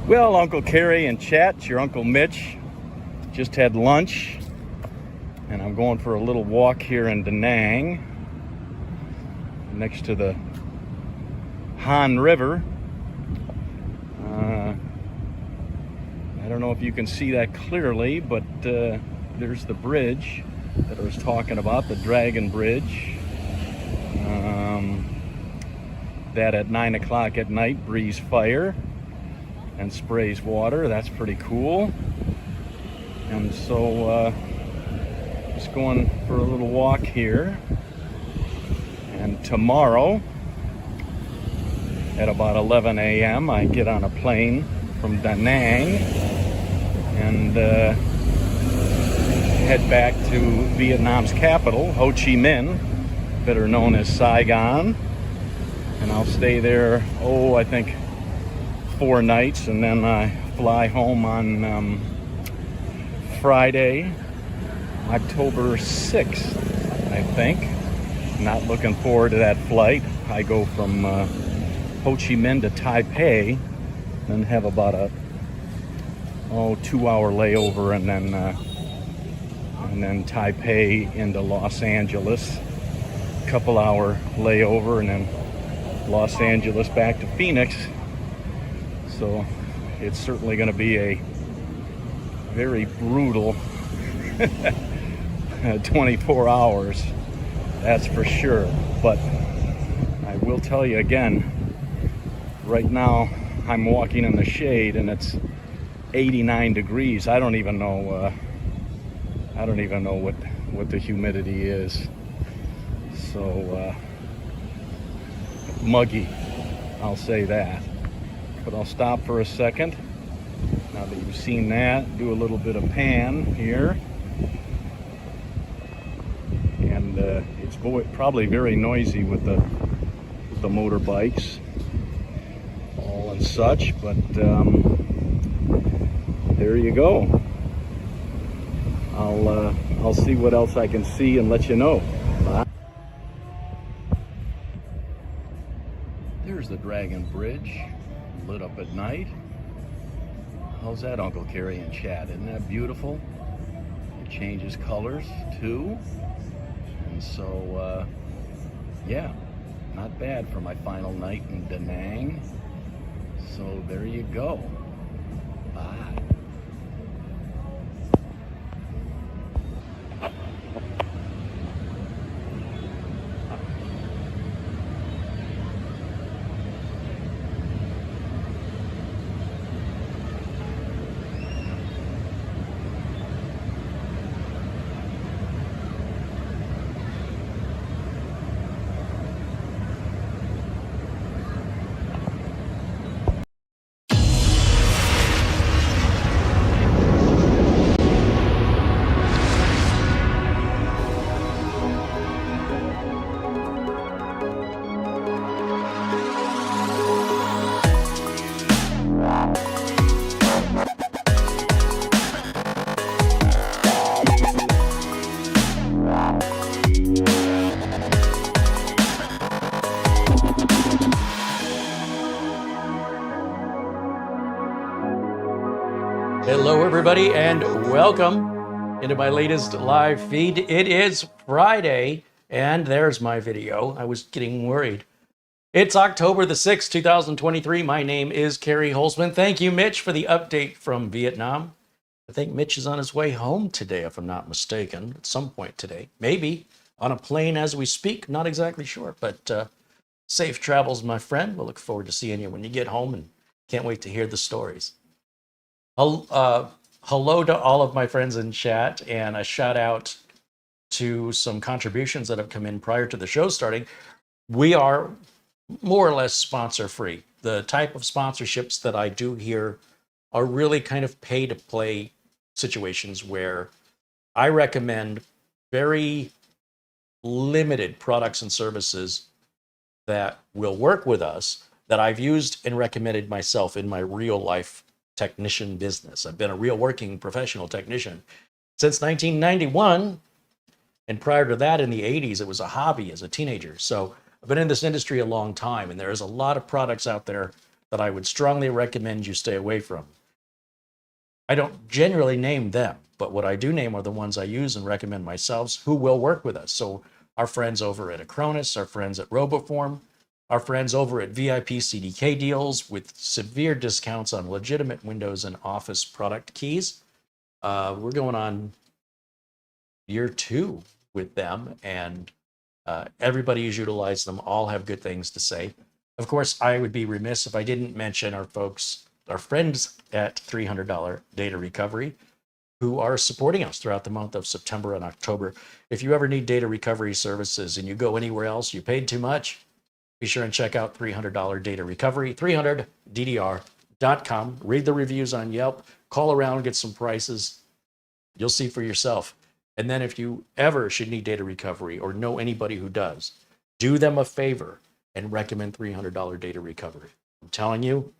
Well, Uncle Carey and chat, your Uncle Mitch. Just had lunch, and I'm going for a little walk here in Da Nang, next to the Han River. I don't know if you can see that clearly, but there's the bridge that I was talking about, the Dragon Bridge. That at 9 o'clock at night breathes fire and sprays water. That's pretty cool. And so just going for a little walk here. And tomorrow at about 11 a.m. I get on a plane from Da Nang and head back to Vietnam's capital, Ho Chi Minh, better known as Saigon. And I'll stay there, I think 4 nights, and then I fly home on Friday, October 6th, I think. Not looking forward to that flight. I go from Ho Chi Minh to Taipei, then have about a 2-hour layover, and then Taipei into Los Angeles, couple-hour layover, and then Los Angeles back to Phoenix. So it's certainly going to be a very brutal 24 hours, that's for sure. But I will tell you again, right now I'm walking in the shade and it's 89 degrees. I don't even know what the humidity is. So muggy, I'll say that. But I'll stop for a second. Now that you've seen that, do a little bit of pan here. And it's probably very noisy with the motorbikes all and such, but there you go. I'll see what else I can see and let you know. Bye. There's the Dragon Bridge, lit up at night. How's that, Uncle Carey and chat? Isn't that beautiful? It changes colors too. And so, yeah, not bad for my final night in Da Nang. So there you go. Bye. Hello, everybody, and welcome into my latest live feed. It is Friday, and there's my video. I was getting worried. It's October the 6th, 2023. My name is CareyHolzman. Thank you, Mitch, for the update from Vietnam. I think Mitch is on his way home today, if I'm not mistaken, at some point today. Maybe on a plane as we speak. Not exactly sure, but safe travels, my friend. We'll look forward to seeing you when you get home, and can't wait to hear the stories. Hello to all of my friends in chat, and a shout out to some contributions that have come in prior to the show starting. We are more or less sponsor free. The type of sponsorships that I do here are really kind of pay to play situations where I recommend very limited products and services that will work with us that I've used and recommended myself in my real life technician business. I've been a real working professional technician since 1991. And prior to that, in the 80s, it was a hobby as a teenager. So I've been in this industry a long time, and there's a lot of products out there that I would strongly recommend you stay away from. I don't generally name them, but what I do name are the ones I use and recommend myself who will work with us. So our friends over at Acronis, our friends at Roboform, our friends over at VIP CDK deals with severe discounts on legitimate Windows and Office product keys. We're going on year 2 with them, and everybody who's utilized them all have good things to say. Of course, I would be remiss if I didn't mention our friends at $300 Data Recovery, who are supporting us throughout the month of September and October. If you ever need data recovery services and you go anywhere else, you paid too much, be sure and check out $300 Data Recovery, 300ddr.com. Read the reviews on Yelp, call around, get some prices. You'll see for yourself. And then if you ever should need data recovery or know anybody who does, do them a favor and recommend $300 Data Recovery. I'm telling you,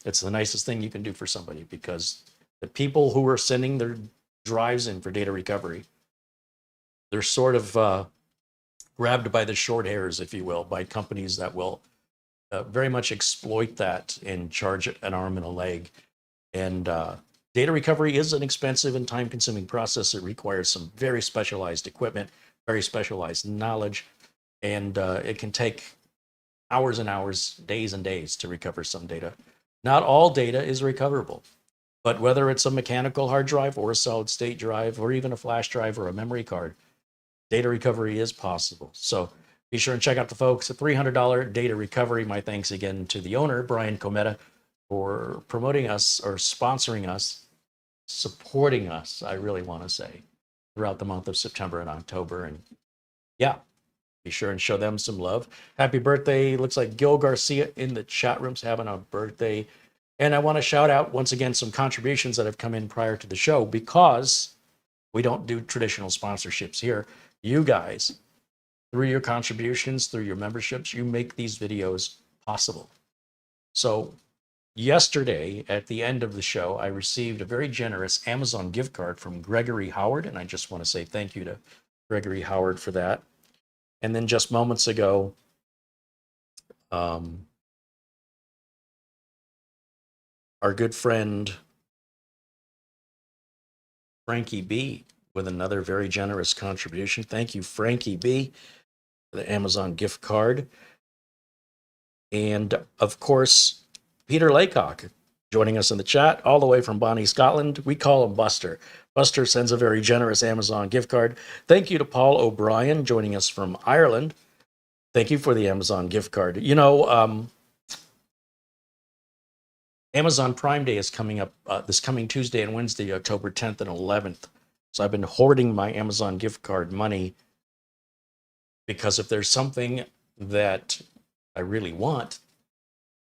it's the nicest thing you can do for somebody, because the people who are sending their drives in for data recovery, they're sort of grabbed by the short hairs, if you will, by companies that will very much exploit that and charge it an arm and a leg. And data recovery is an expensive and time-consuming process. It requires some very specialized equipment, very specialized knowledge, and it can take hours and hours, days and days to recover some data. Not all data is recoverable, but whether it's a mechanical hard drive or a solid-state drive or even a flash drive or a memory card, data recovery is possible. So be sure and check out the folks at $300 Data Recovery. My thanks again to the owner, Brian Cometa, for promoting us or sponsoring us, supporting us, I really want to say, throughout the month of September and October. And yeah, be sure and show them some love. Happy birthday. Looks like Gil Garcia in the chat room's having a birthday. And I want to shout out once again some contributions that have come in prior to the show, because we don't do traditional sponsorships here. You guys, through your contributions, through your memberships, you make these videos possible. So yesterday, at the end of the show, I received a very generous Amazon gift card from Gregory Howard, and I just want to say thank you to Gregory Howard for that. And then just moments ago, our good friend Frankie B with another very generous contribution. Thank you, Frankie B, for the Amazon gift card. And of course, Peter Laycock joining us in the chat all the way from Bonnie, Scotland. We call him Buster. Buster sends a very generous Amazon gift card. Thank you to Paul O'Brien joining us from Ireland. Thank you for the Amazon gift card. You know, Amazon Prime Day is coming up this coming Tuesday and Wednesday, October 10th and 11th. So I've been hoarding my Amazon gift card money, because if there's something that I really want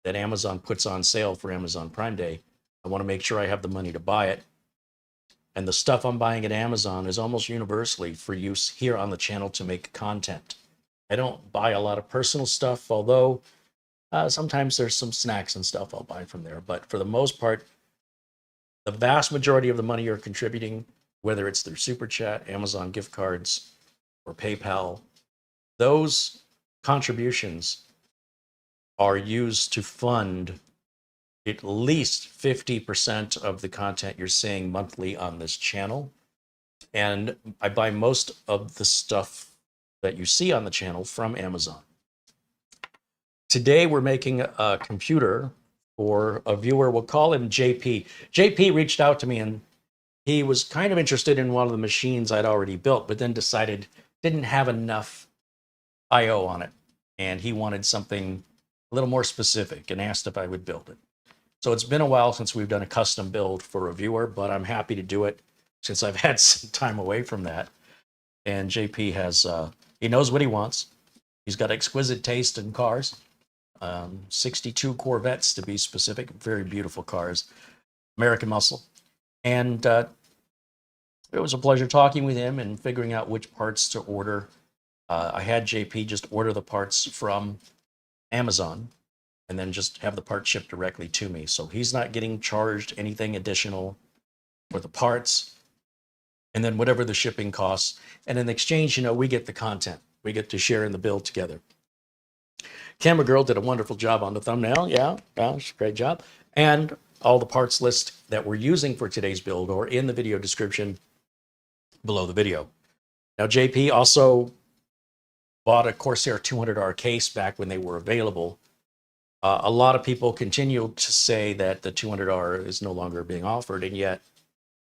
that Amazon puts on sale for Amazon Prime Day, I want to make sure I have the money to buy it. And the stuff I'm buying at Amazon is almost universally for use here on the channel to make content. I don't buy a lot of personal stuff, although sometimes there's some snacks and stuff I'll buy from there. But for the most part, the vast majority of the money you're contributing, whether it's through Super Chat, Amazon gift cards, or PayPal, those contributions are used to fund at least 50% of the content you're seeing monthly on this channel. And I buy most of the stuff that you see on the channel from Amazon. Today, we're making a computer for a viewer. We'll call him JP. JP reached out to me, and he was kind of interested in one of the machines I'd already built, but then decided didn't have enough I/O on it. And he wanted something a little more specific and asked if I would build it. So it's been a while since we've done a custom build for a viewer, but I'm happy to do it since I've had some time away from that. And JP has, he knows what he wants. He's got exquisite taste in cars. 62 Corvettes to be specific, very beautiful cars, American muscle. And it was a pleasure talking with him and figuring out which parts to order. I had JP just order the parts from Amazon and then just have the parts shipped directly to me. So he's not getting charged anything additional for the parts. And then whatever the shipping costs. And in exchange, you know, we get the content. We get to share in the build together. Camera Girl did a wonderful job on the thumbnail. Yeah, great job. And all the parts list that we're using for today's build are in the video description below the video. Now, JP also bought a Corsair 200R case back when they were available. A lot of people continue to say that the 200R is no longer being offered, and yet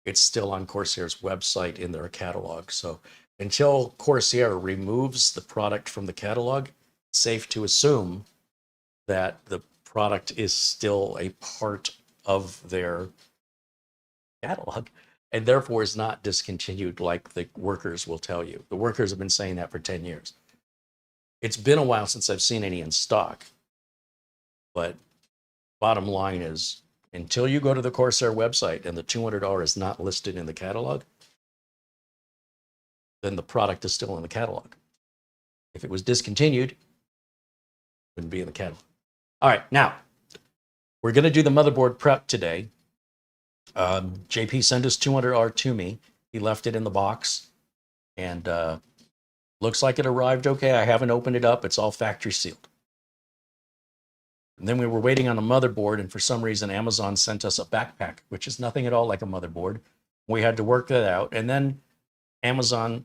it's still on Corsair's website in their catalog. So until Corsair removes the product from the catalog, it's safe to assume that the product is still a part of their catalog and therefore is not discontinued like the workers will tell you. The workers have been saying that for 10 years. It's been a while since I've seen any in stock, but bottom line is, until you go to the Corsair website and the 200R is not listed in the catalog, then the product is still in the catalog. If it was discontinued, it wouldn't be in the catalog. All right, now, we're going to do the motherboard prep today. JP sent his 200R to me. He left it in the box, and looks like it arrived okay. I haven't opened it up. It's all factory sealed. And then we were waiting on a motherboard, and for some reason, Amazon sent us a backpack, which is nothing at all like a motherboard. We had to work that out. And then Amazon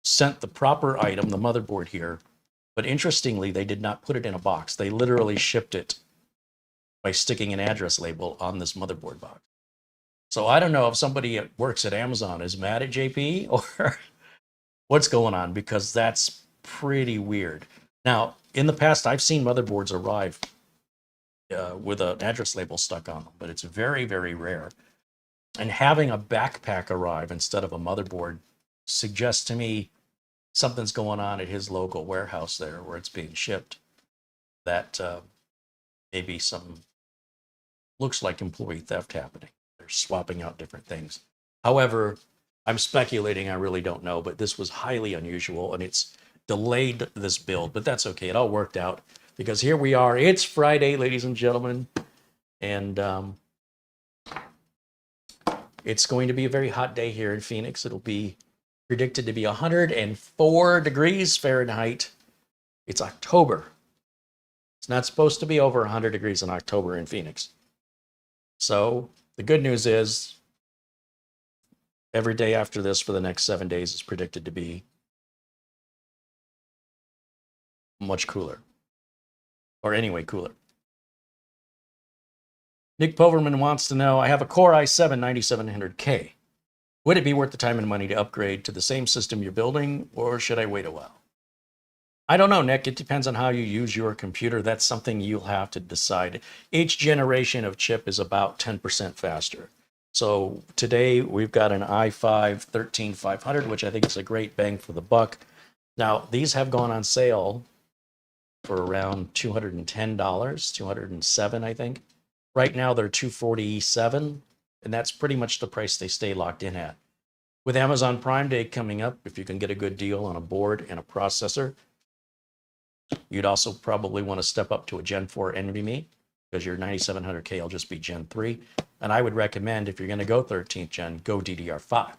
sent the proper item, the motherboard here. But interestingly, they did not put it in a box. They literally shipped it by sticking an address label on this motherboard box. So I don't know if somebody that works at Amazon is mad at JP or what's going on, because that's pretty weird. Now, in the past, I've seen motherboards arrive with an address label stuck on them, but it's very, very rare. And having a backpack arrive instead of a motherboard suggests to me something's going on at his local warehouse there where it's being shipped. That maybe some, looks like employee theft happening. They're swapping out different things. However, I'm speculating, I really don't know, but this was highly unusual and it's delayed this build, but that's okay. It all worked out because here we are. It's Friday, ladies and gentlemen, and it's going to be a very hot day here in Phoenix. It'll be predicted to be 104 degrees Fahrenheit. It's October. It's not supposed to be over 100 degrees in October in Phoenix. So the good news is every day after this for the next 7 days is predicted to be much cooler. Or anyway, cooler. Nick Poverman wants to know, I have a Core i7 9700K. Would it be worth the time and money to upgrade to the same system you're building, or should I wait a while? I don't know, Nick. It depends on how you use your computer. That's something you'll have to decide. Each generation of chip is about 10% faster. So today we've got an i5 13500, which I think is a great bang for the buck. Now, these have gone on sale for around $210, $207, I think. Right now they're $247, and that's pretty much the price they stay locked in at. With Amazon Prime Day coming up, if you can get a good deal on a board and a processor, you'd also probably want to step up to a Gen 4 NVMe, because your 9700K will just be Gen 3. And I would recommend, if you're going to go 13th gen, go DDR5.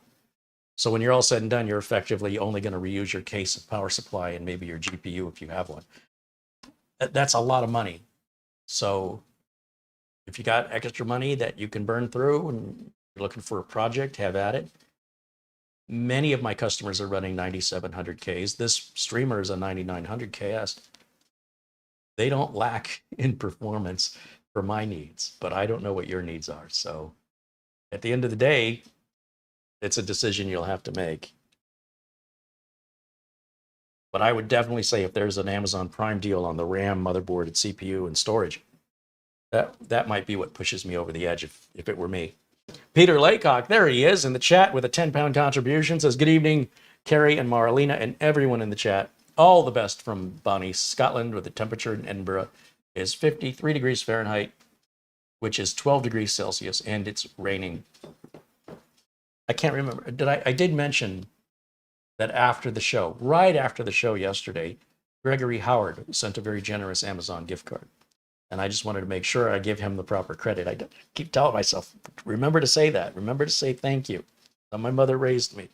So when you're all said and done, you're effectively only going to reuse your case of power supply and maybe your GPU if you have one. That's a lot of money. So if you got extra money that you can burn through and you're looking for a project, have at it. Many of my customers are running 9700Ks. This streamer is a 9900KS. They don't lack in performance for my needs, but I don't know what your needs are. So at the end of the day, it's a decision you'll have to make. But I would definitely say if there's an Amazon Prime deal on the RAM, motherboard, and CPU and storage, that might be what pushes me over the edge if it were me. Peter Laycock, there he is in the chat with a 10-pound contribution, says, good evening, Carey and Marlena and everyone in the chat. All the best from Bonnie, Scotland, with the temperature in Edinburgh is 53 degrees Fahrenheit, which is 12 degrees Celsius, and it's raining. I can't remember. I did mention that after the show, right after the show yesterday, Gregory Howard sent a very generous Amazon gift card. And I just wanted to make sure I give him the proper credit. I keep telling myself, remember to say that. Remember to say thank you. How my mother raised me.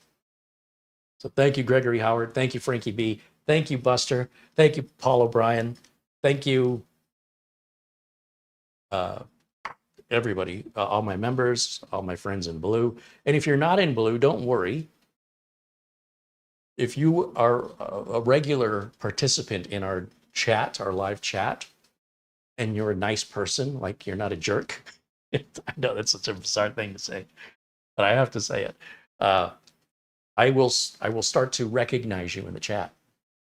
So thank you, Gregory Howard. Thank you, Frankie B. Thank you, Buster. Thank you, Paul O'Brien. Thank you, everybody, all my members, all my friends in blue. And if you're not in blue, don't worry. If you are a regular participant in our chat, our live chat, and you're a nice person, like you're not a jerk, I know that's such a bizarre thing to say, but I have to say it. I will start to recognize you in the chat.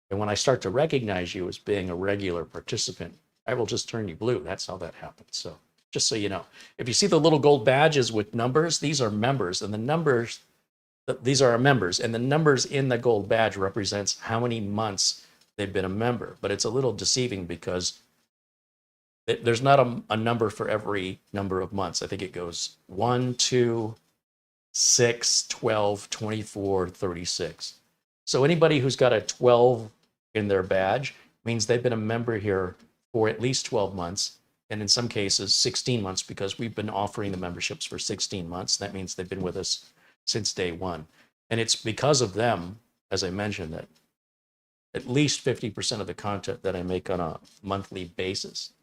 And when I start to recognize you as being a regular participant, I will just turn you blue. That's how that happens. So just so you know, if you see the little gold badges with numbers, these are members, and the numbers, these are our members, and the numbers in the gold badge represents how many months they've been a member. But it's a little deceiving because there's not a number for every number of months. I think it goes 1, 2, 6, 12, 24, 36. So anybody who's got a 12 in their badge means they've been a member here for at least 12 months, and in some cases 16 months, because we've been offering the memberships for 16 months. That means they've been with us since day one. And it's because of them, as I mentioned, that at least 50% of the content that I make on a monthly basis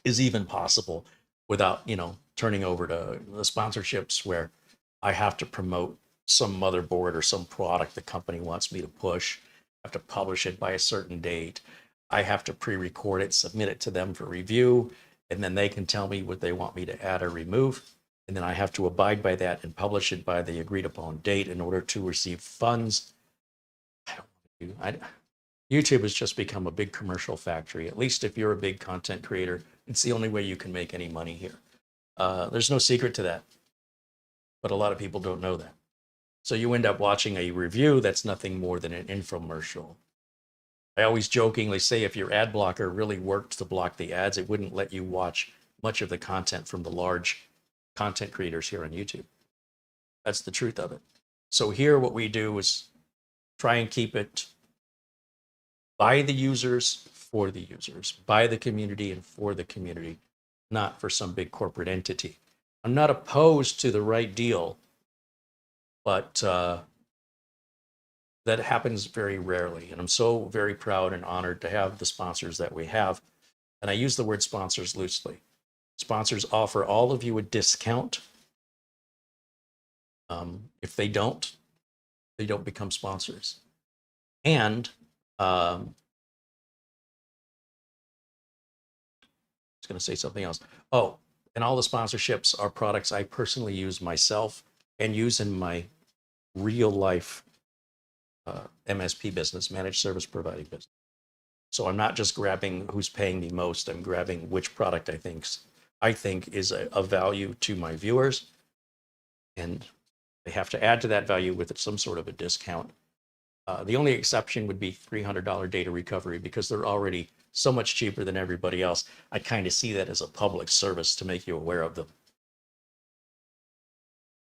is even possible without, turning over to the sponsorships where I have to promote some motherboard or some product the company wants me to push. I have to publish it by a certain date. I have to pre-record it, submit it to them for review, and then they can tell me what they want me to add or remove. And then I have to abide by that and publish it by the agreed upon date in order to receive funds. YouTube has just become a big commercial factory. At least if you're a big content creator, it's the only way you can make any money here. There's no secret to that, but a lot of people don't know that. So you end up watching a review that's nothing more than an infomercial. I always jokingly say if your ad blocker really worked to block the ads, it wouldn't let you watch much of the content from the large content creators here on YouTube. That's the truth of it. So here what we do is try and keep it by the users, for the users, by the community and for the community, not for some big corporate entity. I'm not opposed to the right deal, but that happens very rarely. And I'm so very proud and honored to have the sponsors that we have. And I use the word sponsors loosely. Sponsors offer all of you a discount. If they don't become sponsors. And I was going to say something else. Oh, and all the sponsorships are products I personally use myself and use in my real life MSP business, managed service providing business. So I'm not just grabbing who's paying me most. I'm grabbing which product I think is a value to my viewers, and they have to add to that value with some sort of a discount. The only exception would be $300 data recovery because they're already so much cheaper than everybody else. I kind of see that as a public service to make you aware of them.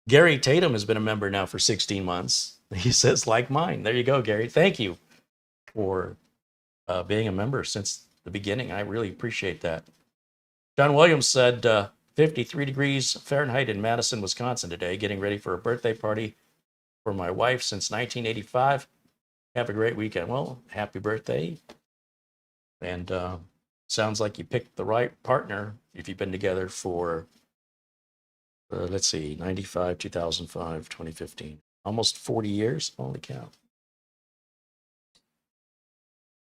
Gary Tatum has been a member now for 16 months. He says, like mine. There you go, Gary. Thank you for being a member since the beginning. I really appreciate that. John Williams said 53 degrees Fahrenheit in Madison, Wisconsin today, getting ready for a birthday party for my wife since 1985. Have a great weekend. Well, happy birthday. And sounds like you picked the right partner if you've been together for, let's see, 95, 2005, 2015. Almost 40 years. Holy cow.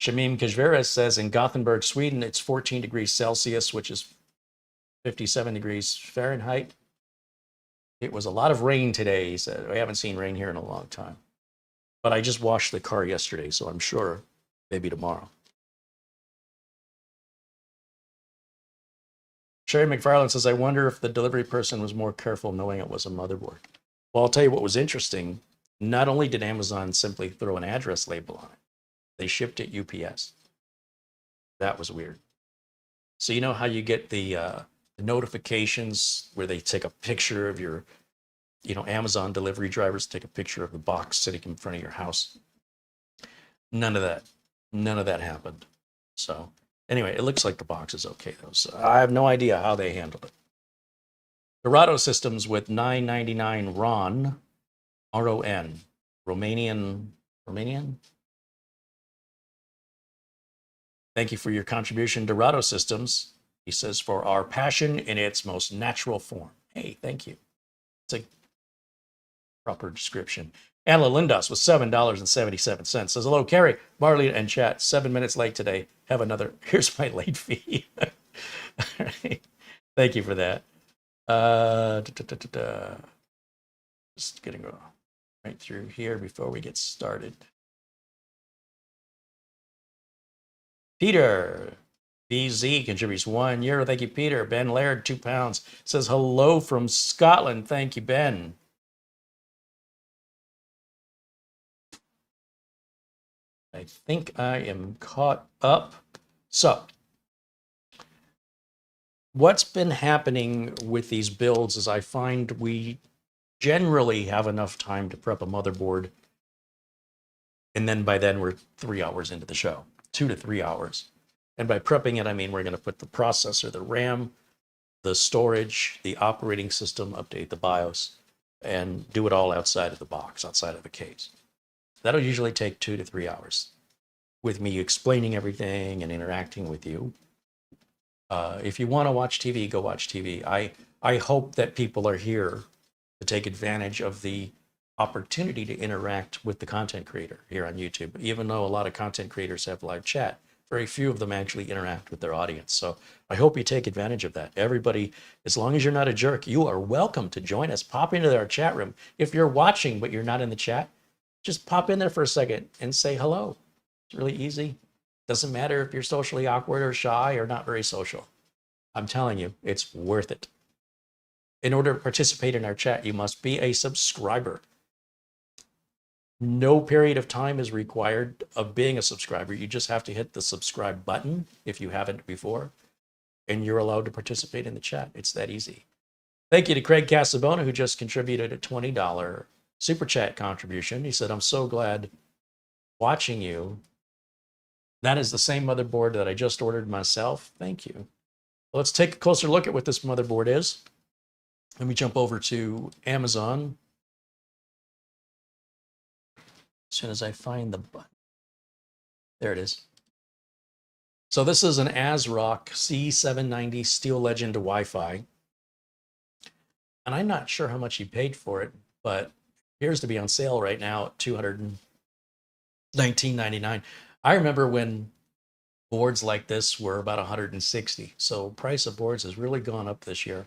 Shamim Kajvera says in Gothenburg, Sweden, it's 14 degrees Celsius, which is 57 degrees Fahrenheit. It was a lot of rain today, he said. We haven't seen rain here in a long time. But I just washed the car yesterday, so I'm sure maybe tomorrow. Sherry McFarland says, I wonder if the delivery person was more careful knowing it was a motherboard. Well, I'll tell you what was interesting. Not only did Amazon simply throw an address label on it, they shipped it UPS. That was weird. So you know how you get the notifications where they take a picture of your, Amazon delivery drivers take a picture of the box sitting in front of your house? None of that happened. So anyway, it looks like the box is okay though. So I have no idea how they handled it. Dorado Systems with 999 RON, R-O-N, Romanian, Thank you for your contribution, Dorado Systems. He says, for our passion in its most natural form. Hey, thank you. It's a proper description. Anna Lindos with $7.77 says, hello, Carey, Marley, and chat. 7 minutes late today. Have another. Here's my late fee. All right. Thank you for that. Just getting right through here before we get started. Peter BZ contributes €1. Thank you, Peter. Ben Laird, £2. Says hello from Scotland. Thank you, Ben. I think I am caught up. So, what's been happening with these builds is I find we generally have enough time to prep a motherboard, and then by then we're 3 hours into the show, 2 to 3 hours. And by prepping it, I mean we're going to put the processor, the RAM, the storage, the operating system, update the BIOS, and do it all outside of the box, outside of the case. That'll usually take 2 to 3 hours with me explaining everything and interacting with you. If you want to watch TV, go watch TV. I hope that people are here to take advantage of the opportunity to interact with the content creator here on YouTube. Even though a lot of content creators have live chat, very few of them actually interact with their audience. So I hope you take advantage of that. Everybody, as long as you're not a jerk, you are welcome to join us. Pop into our chat room. If you're watching but you're not in the chat, just pop in there for a second and say hello. It's really easy. Doesn't matter if you're socially awkward or shy or not very social. I'm telling you, it's worth it. In order to participate in our chat, you must be a subscriber. No period of time is required of being a subscriber. You just have to hit the subscribe button if you haven't before, and you're allowed to participate in the chat. It's that easy. Thank you to Craig Casabona, who just contributed a $20 super chat contribution. He said, I'm so glad watching you. That is the same motherboard that I just ordered myself. Thank you. Let's take a closer look at what this motherboard is. Let me jump over to Amazon. As soon as I find the button. There it is. So this is an ASRock Z790 Steel Legend Wi-Fi. And I'm not sure how much you paid for it, but it appears to be on sale right now at $219.99. I remember when boards like this were about $160. So price of boards has really gone up this year.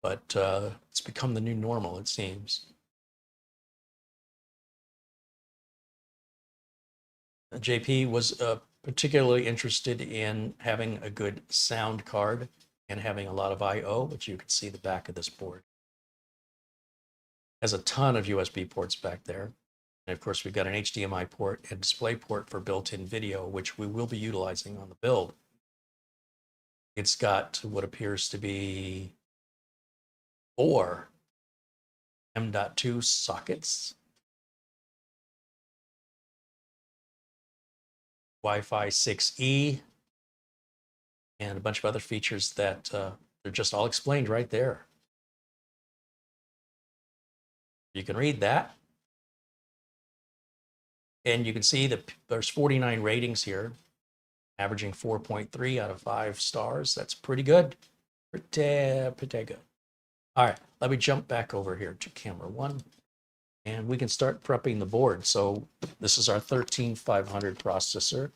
But it's become the new normal, it seems. JP was particularly interested in having a good sound card and having a lot of I/O, which you can see the back of this board. Has a ton of USB ports back there. And of course, we've got an HDMI port and display port for built-in video, which we will be utilizing on the build. It's got what appears to be 4 M.2 sockets. Wi-Fi 6E, and a bunch of other features that they're just all explained right there. You can read that. And you can see that there's 49 ratings here, averaging 4.3 out of 5 stars. That's pretty good. Pretty good. All right, let me jump back over here to camera 1. And we can start prepping the board. So this is our 13500 processor,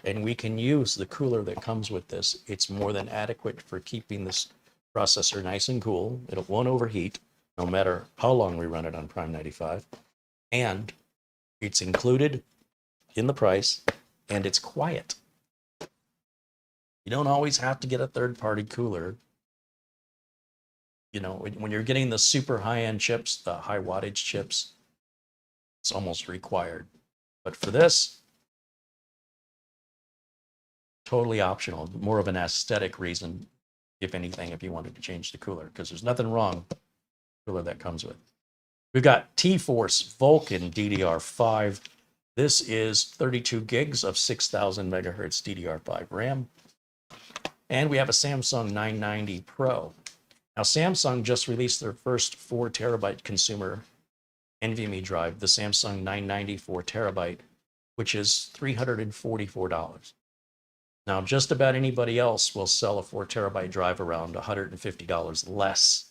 and we can use the cooler that comes with this. It's more than adequate for keeping this processor nice and cool. It won't overheat, no matter how long we run it on Prime 95. And it's included in the price, and it's quiet. You don't always have to get a third-party cooler. You know, when you're getting the super high-end chips, the high wattage chips, it's almost required. But for this, totally optional, more of an aesthetic reason, if anything, if you wanted to change the cooler, because there's nothing wrong with the cooler that comes with. We've got T-Force Vulcan DDR5. This is 32 gigs of 6,000 megahertz DDR5 RAM. And we have a Samsung 990 Pro. Now, Samsung just released their first 4 terabyte consumer NVMe drive, the Samsung 990 4 terabyte. which is $344. Now, just about anybody else will sell a 4 terabyte drive around $150 less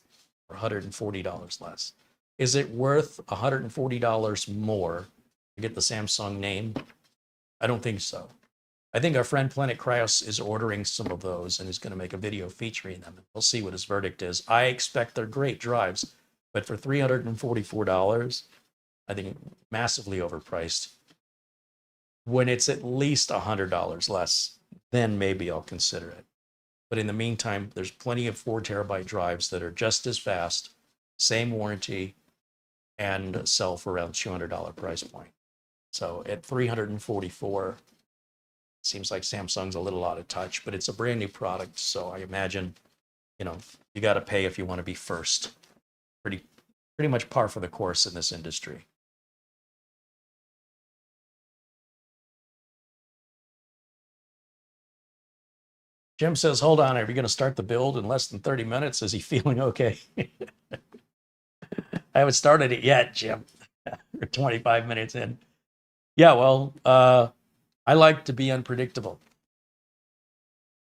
or $140 less. Is it worth $140 more to get the Samsung name? I don't think so. I think our friend Planet Kraus is ordering some of those and is going to make a video featuring them. We'll see what his verdict is. I expect they're great drives, but for $344, I think massively overpriced. When it's at least $100 less, then maybe I'll consider it. But in the meantime, there's plenty of 4 terabyte drives that are just as fast, same warranty, and sell for around $200 price point. So at $344, seems like Samsung's a little out of touch, but it's a brand new product. So I imagine, you got to pay if you want to be first. Pretty much par for the course in this industry. Jim says, hold on, are you going to start the build in less than 30 minutes? Is he feeling okay? I haven't started it yet, Jim. We're 25 minutes in. Yeah, well, I like to be unpredictable.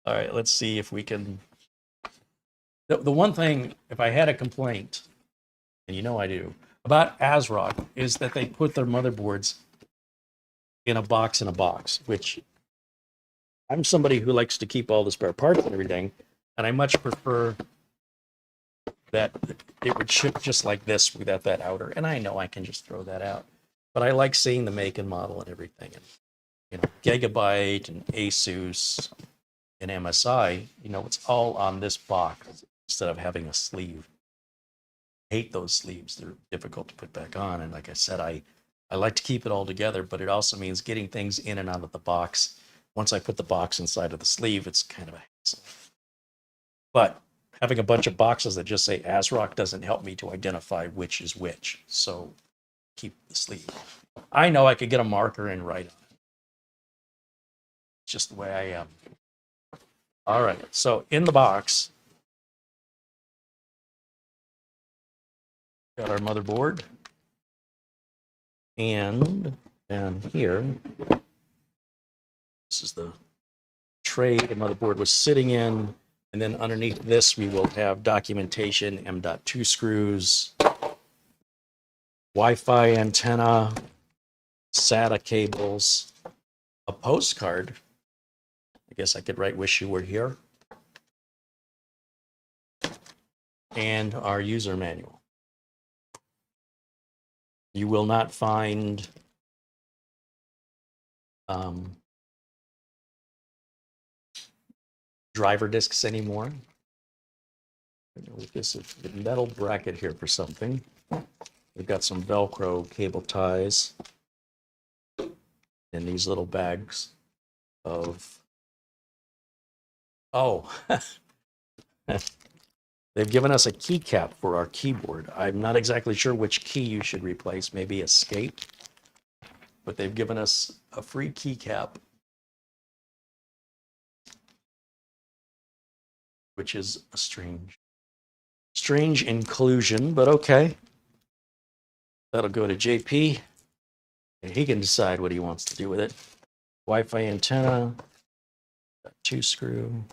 All right, let's see if we can. The one thing, if I had a complaint, and I do, about ASRock is that they put their motherboards in a box, which I'm somebody who likes to keep all the spare parts and everything, and I much prefer that it would ship just like this without that outer. And I know I can just throw that out, but I like seeing the make and model and everything. And Gigabyte and ASUS and MSI, it's all on this box instead of having a sleeve. I hate those sleeves. They're difficult to put back on. And like I said, I like to keep it all together, but it also means getting things in and out of the box. Once I put the box inside of the sleeve, it's kind of a hassle. But having a bunch of boxes that just say ASRock doesn't help me to identify which is which. So keep the sleeve. I know I could get a marker and write on it. It's just the way I am. All right, so in the box, got our motherboard. And down here, this is the tray the motherboard was sitting in. And then underneath this, we will have documentation, M.2 screws, Wi-Fi antenna, SATA cables, a postcard. I guess I could write "Wish you were here," and our user manual. You will not find driver discs anymore. This is a metal bracket here for something. We've got some Velcro cable ties in these little bags of, they've given us a keycap for our keyboard. I'm not exactly sure which key you should replace, maybe escape, but they've given us a free keycap, which is a strange inclusion, but okay. That'll go to JP, and he can decide what he wants to do with it. Wi-Fi antenna, .2 screw,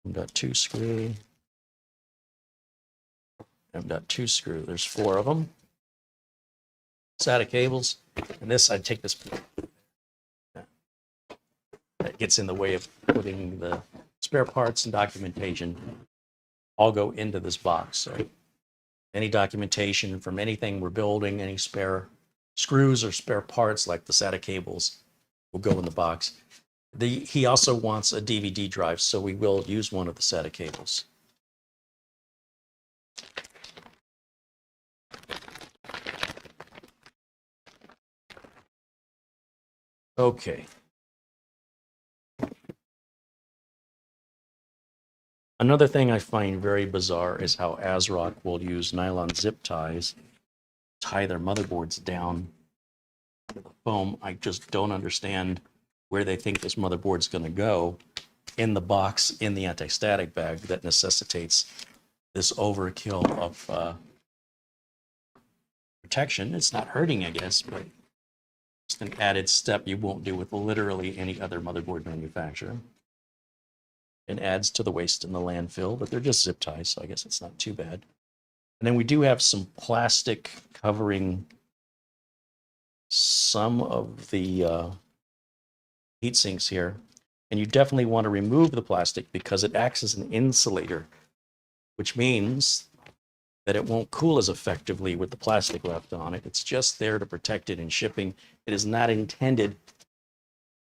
M.2 screw, M.2 screw. There's 4 of them. SATA cables, and this, I'd take this. That gets in the way of putting the spare parts and documentation. All go into this box. So any documentation from anything we're building, any spare screws or spare parts like the SATA cables will go in the box. He also wants a DVD drive, so we will use one of the SATA cables. Okay. Another thing I find very bizarre is how ASRock will use nylon zip ties, tie their motherboards down to the foam. I just don't understand where they think this motherboard's going to go in the box, in the anti-static bag that necessitates this overkill of protection. It's not hurting, I guess, but an added step you won't do with literally any other motherboard manufacturer. It adds to the waste in the landfill, but they're just zip ties, so I guess it's not too bad. And then we do have some plastic covering some of the heat sinks here. And you definitely want to remove the plastic because it acts as an insulator, which means that it won't cool as effectively with the plastic left on it. It's just there to protect it in shipping. It is not intended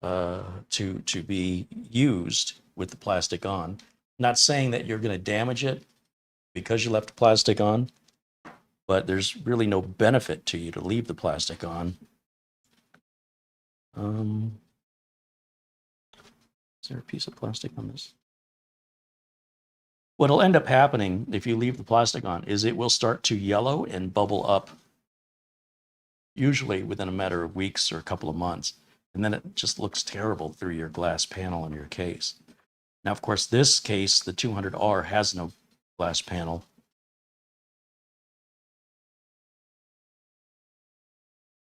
to be used with the plastic on. Not saying that you're going to damage it because you left plastic on, but there's really no benefit to you to leave the plastic on. Is there a piece of plastic on this? What'll end up happening if you leave the plastic on is it will start to yellow and bubble up, usually within a matter of weeks or a couple of months. And then it just looks terrible through your glass panel in your case. Now, of course, this case, the 200R, has no glass panel.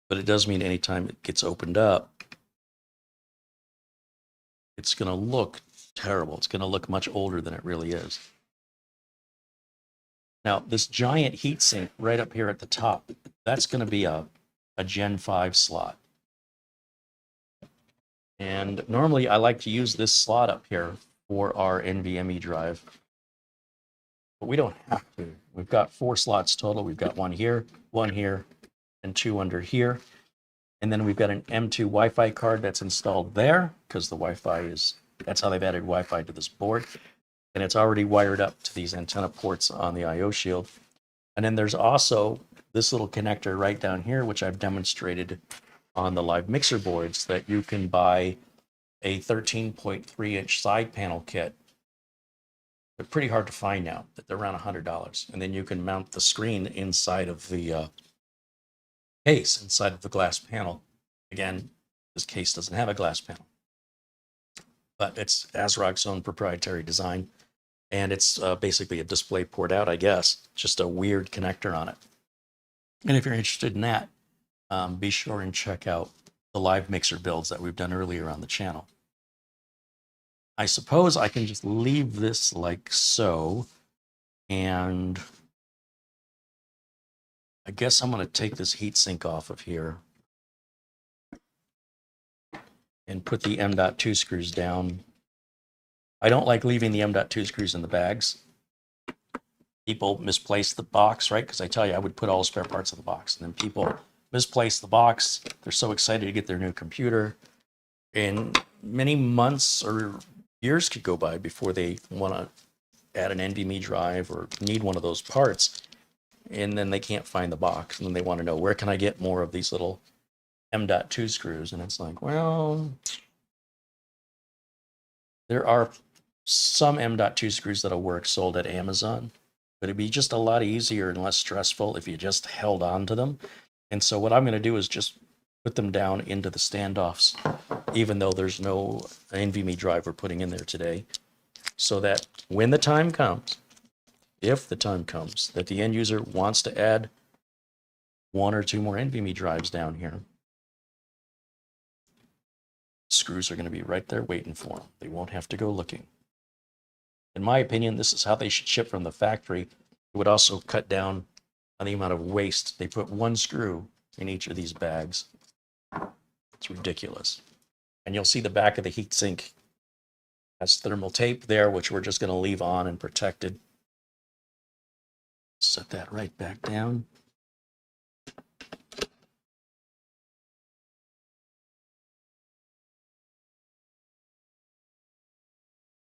But it does mean anytime it gets opened up, it's going to look terrible. It's going to look much older than it really is. Now, this giant heatsink right up here at the top, that's going to be a Gen 5 slot. And normally I like to use this slot up here for our NVMe drive. But we don't have to. We've got 4 slots total. We've got one here, and 2 under here. And then we've got an M2 Wi-Fi card that's installed there because the Wi-Fi is, that's how they've added Wi-Fi to this board. And it's already wired up to these antenna ports on the I/O shield. And then there's also this little connector right down here, which I've demonstrated on the live mixer boards, that you can buy a 13.3-inch side panel kit. They're pretty hard to find now, but they're around $100. And then you can mount the screen inside of the case, inside of the glass panel. Again, this case doesn't have a glass panel, but it's ASRock's own proprietary design. And it's basically a display port out, I guess, just a weird connector on it. And if you're interested in that, be sure and check out the live mixer builds that we've done earlier on the channel. I suppose I can just leave this like so, and I guess I'm going to take this heatsink off of here and put the M.2 screws down. I don't like leaving the M.2 screws in the bags. People misplace the box, right? Because I tell you, I would put all the spare parts in the box. And then people misplace the box. They're so excited to get their new computer. And many months or years could go by before they want to add an NVMe drive or need one of those parts. And then they can't find the box. And then they want to know, where can I get more of these little M.2 screws? And it's like, well, there are some M.2 screws that'll work sold at Amazon, but it'd be just a lot easier and less stressful if you just held on to them. And so what I'm going to do is just put them down into the standoffs, even though there's no NVMe drive we're putting in there today, so that when the time comes, if the time comes that the end user wants to add 1 or 2 more NVMe drives down here, screws are going to be right there waiting for them. They won't have to go looking. In my opinion, this is how they should ship from the factory. It would also cut down on the amount of waste. They put 1 screw in each of these bags. It's ridiculous. And you'll see the back of the heatsink has thermal tape there, which we're just going to leave on and protected. Set that right back down.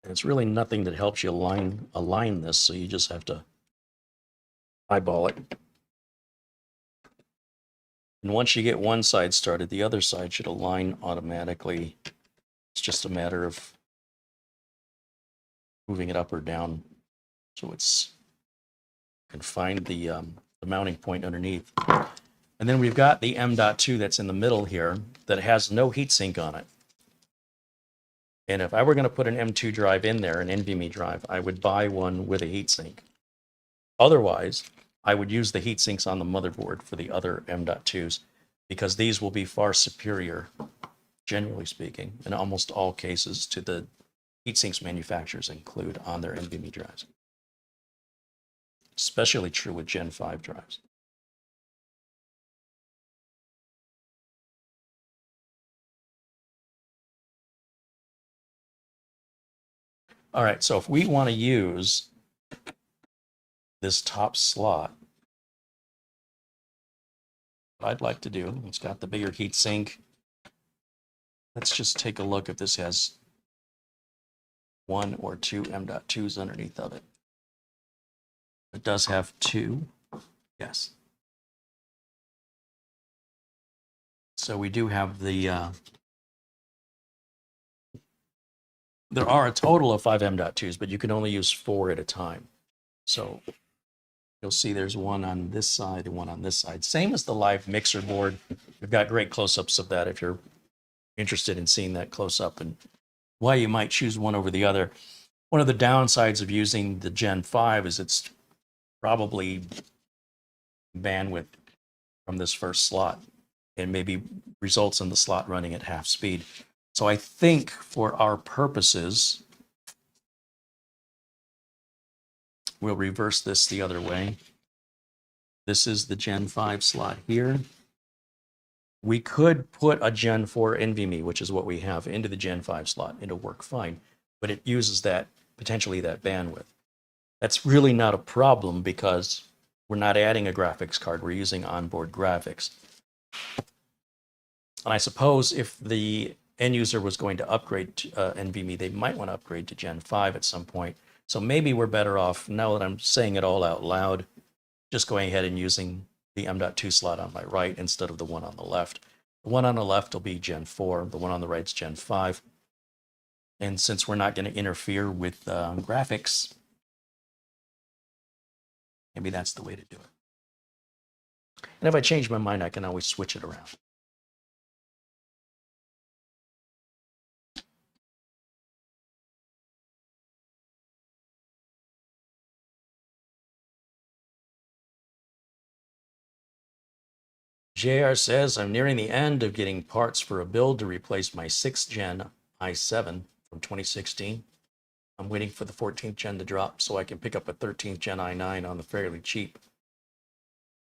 And it's really nothing that helps you align this, so you just have to eyeball it. And once you get one side started, the other side should align automatically. It's just a matter of moving it up or down so it's you can find the mounting point underneath. And then we've got the M.2 that's in the middle here that has no heatsink on it. And if I were going to put an M2 drive in there, an NVMe drive, I would buy one with a heatsink. Otherwise, I would use the heatsinks on the motherboard for the other M.2s. because these will be far superior, generally speaking, in almost all cases to the heatsinks manufacturers include on their NVMe drives. Especially true with Gen 5 drives. All right, so if we want to use this top slot, what I'd like to do, it's got the bigger heatsink. Let's just take a look if this has 1 or 2 M.2s underneath of it. It does have 2, yes. So we do have the, there are a total of 5 M.2s, but you can only use 4 at a time. So you'll see there's one on this side and one on this side. Same as the live mixer board. We've got great close-ups of that if you're interested in seeing that close-up and why you might choose one over the other. One of the downsides of using the Gen 5 is it's probably bandwidth from this first slot and maybe results in the slot running at half speed. So I think for our purposes, we'll reverse this the other way. This is the Gen 5 slot here. We could put a Gen 4 NVMe, which is what we have, into the Gen 5 slot. It'll work fine, but it uses that, potentially that bandwidth. That's really not a problem because we're not adding a graphics card. We're using onboard graphics. And I suppose if the end user was going to upgrade to NVMe, they might want to upgrade to Gen 5 at some point. So maybe we're better off, now that I'm saying it all out loud, just going ahead and using the M.2 slot on my right instead of the one on the left. The one on the left will be Gen 4. The one on the right is Gen 5. And since we're not going to interfere with graphics, maybe that's the way to do it. And if I change my mind, I can always switch it around. JR says, I'm nearing the end of getting parts for a build to replace my 6th gen i7 from 2016. I'm waiting for the 14th gen to drop so I can pick up a 13th gen i9 on the fairly cheap.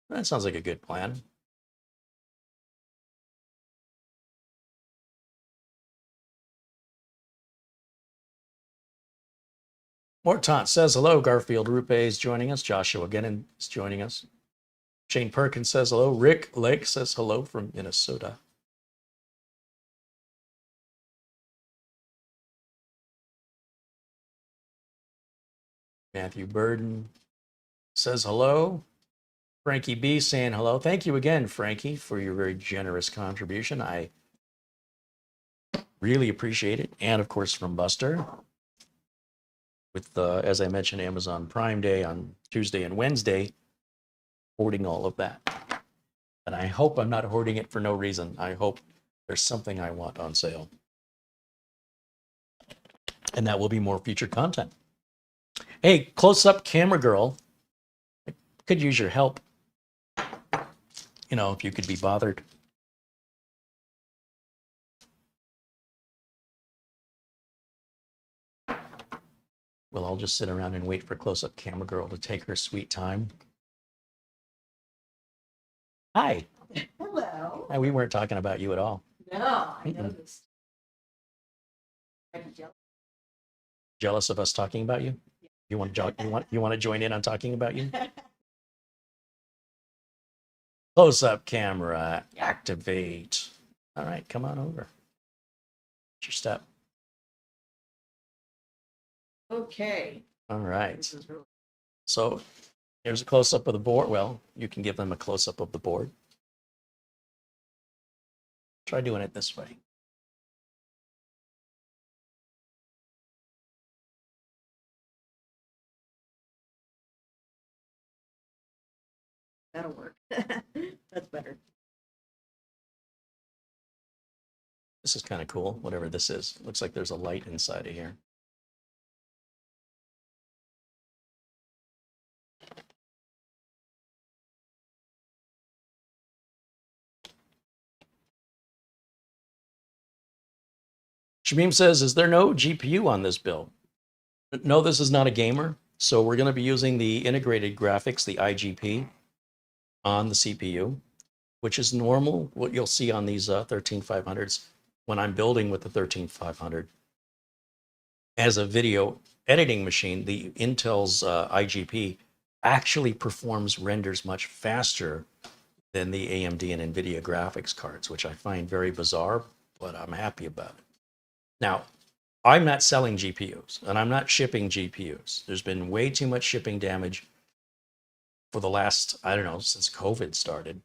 That sounds like a good plan. Mortant says, hello, Garfield Rupe is joining us. Joshua again is joining us. Shane Perkins says hello. Rick Lake says hello from Minnesota. Matthew Burden says hello. Frankie B saying hello. Thank you again, Frankie, for your very generous contribution. I really appreciate it. And of course, from Buster, with, as I mentioned, Amazon Prime Day on Tuesday and Wednesday, hoarding all of that. And I hope I'm not hoarding it for no reason. I hope there's something I want on sale. And that will be more future content. Hey, close-up camera girl, I could use your help. You know, if you could be bothered. We'll all just sit around and wait for close-up camera girl to take her sweet time. Hi. Hello. We weren't talking about you at all. No, I noticed. Jealous of us talking about you? You want to join in on talking about you? Close-up camera, activate. All right, come on over. What's your step? Okay. All right. This is really So here's a close-up of the board. Well, you can give them a close-up of the board. Try doing it this way. that'll work. That's better. This is kind of cool, whatever this is. Looks like there's a light inside of here. Shamim says, is there no GPU on this build? No, this is not a gamer. So we're going to be using the integrated graphics, the IGP, on the CPU, which is normal, what you'll see on these 13500s when I'm building with the 13500. As a video editing machine, the Intel's IGP actually performs renders much faster than the AMD and NVIDIA graphics cards, which I find very bizarre, but I'm happy about it. Now, I'm not selling GPUs, and I'm not shipping GPUs. There's been way too much shipping damage for the last, I don't know, since COVID started.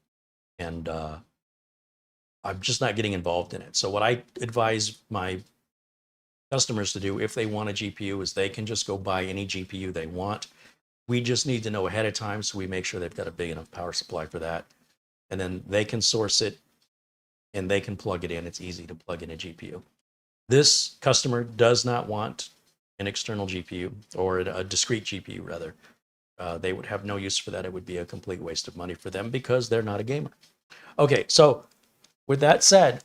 And I'm just not getting involved in it. So what I advise my customers to do if they want a GPU is they can just go buy any GPU they want. We just need to know ahead of time so we make sure they've got a big enough power supply for that. And then they can source it and they can plug it in. It's easy to plug in a GPU. This customer does not want an external GPU, or a discrete GPU rather. They would have no use for that. It would be a complete waste of money for them because they're not a gamer. Okay, so with that said,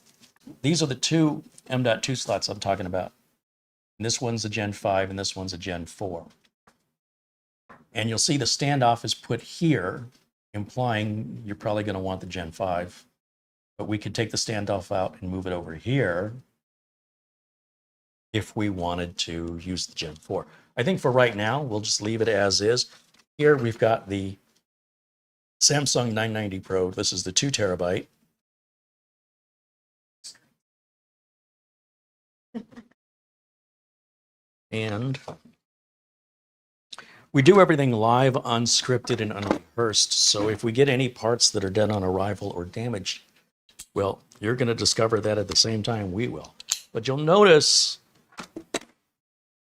these are the two M.2 slots I'm talking about. And this one's a Gen 5 and this one's a Gen 4. And you'll see the standoff is put here, implying you're probably going to want the Gen 5. But we could take the standoff out and move it over here if we wanted to use the Gen 4. I think for right now, we'll just leave it as is. Here we've got the Samsung 990 Pro. This is the 2 terabyte. And we do everything live, unscripted, and unrehearsed. So if we get any parts that are dead on arrival or damaged, well, you're going to discover that at the same time we will. But you'll notice,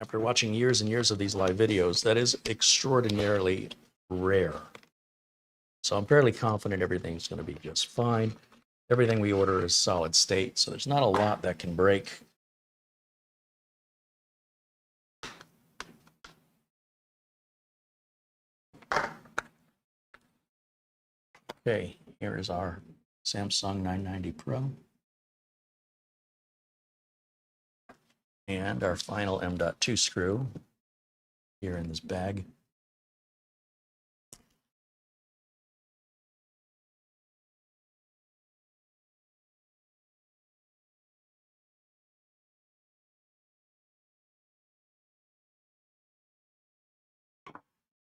after watching years and years of these live videos, that is extraordinarily rare. So I'm fairly confident everything's going to be just fine. Everything we order is solid state, so there's not a lot that can break. Okay, here is our Samsung 990 Pro. And our final M.2 screw here in this bag.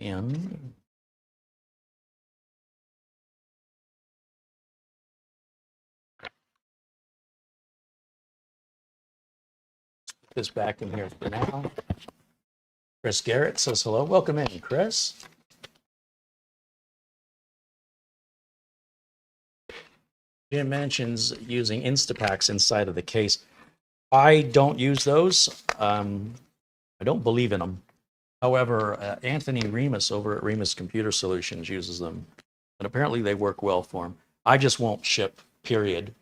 And put this back in here for now. Chris Garrett says hello. Welcome in, Chris. Jim mentions using Instapacks inside of the case. I don't use those. I don't believe in them. However, Anthony Remus over at Remus Computer Solutions uses them, and apparently they work well for him. I just won't ship, period,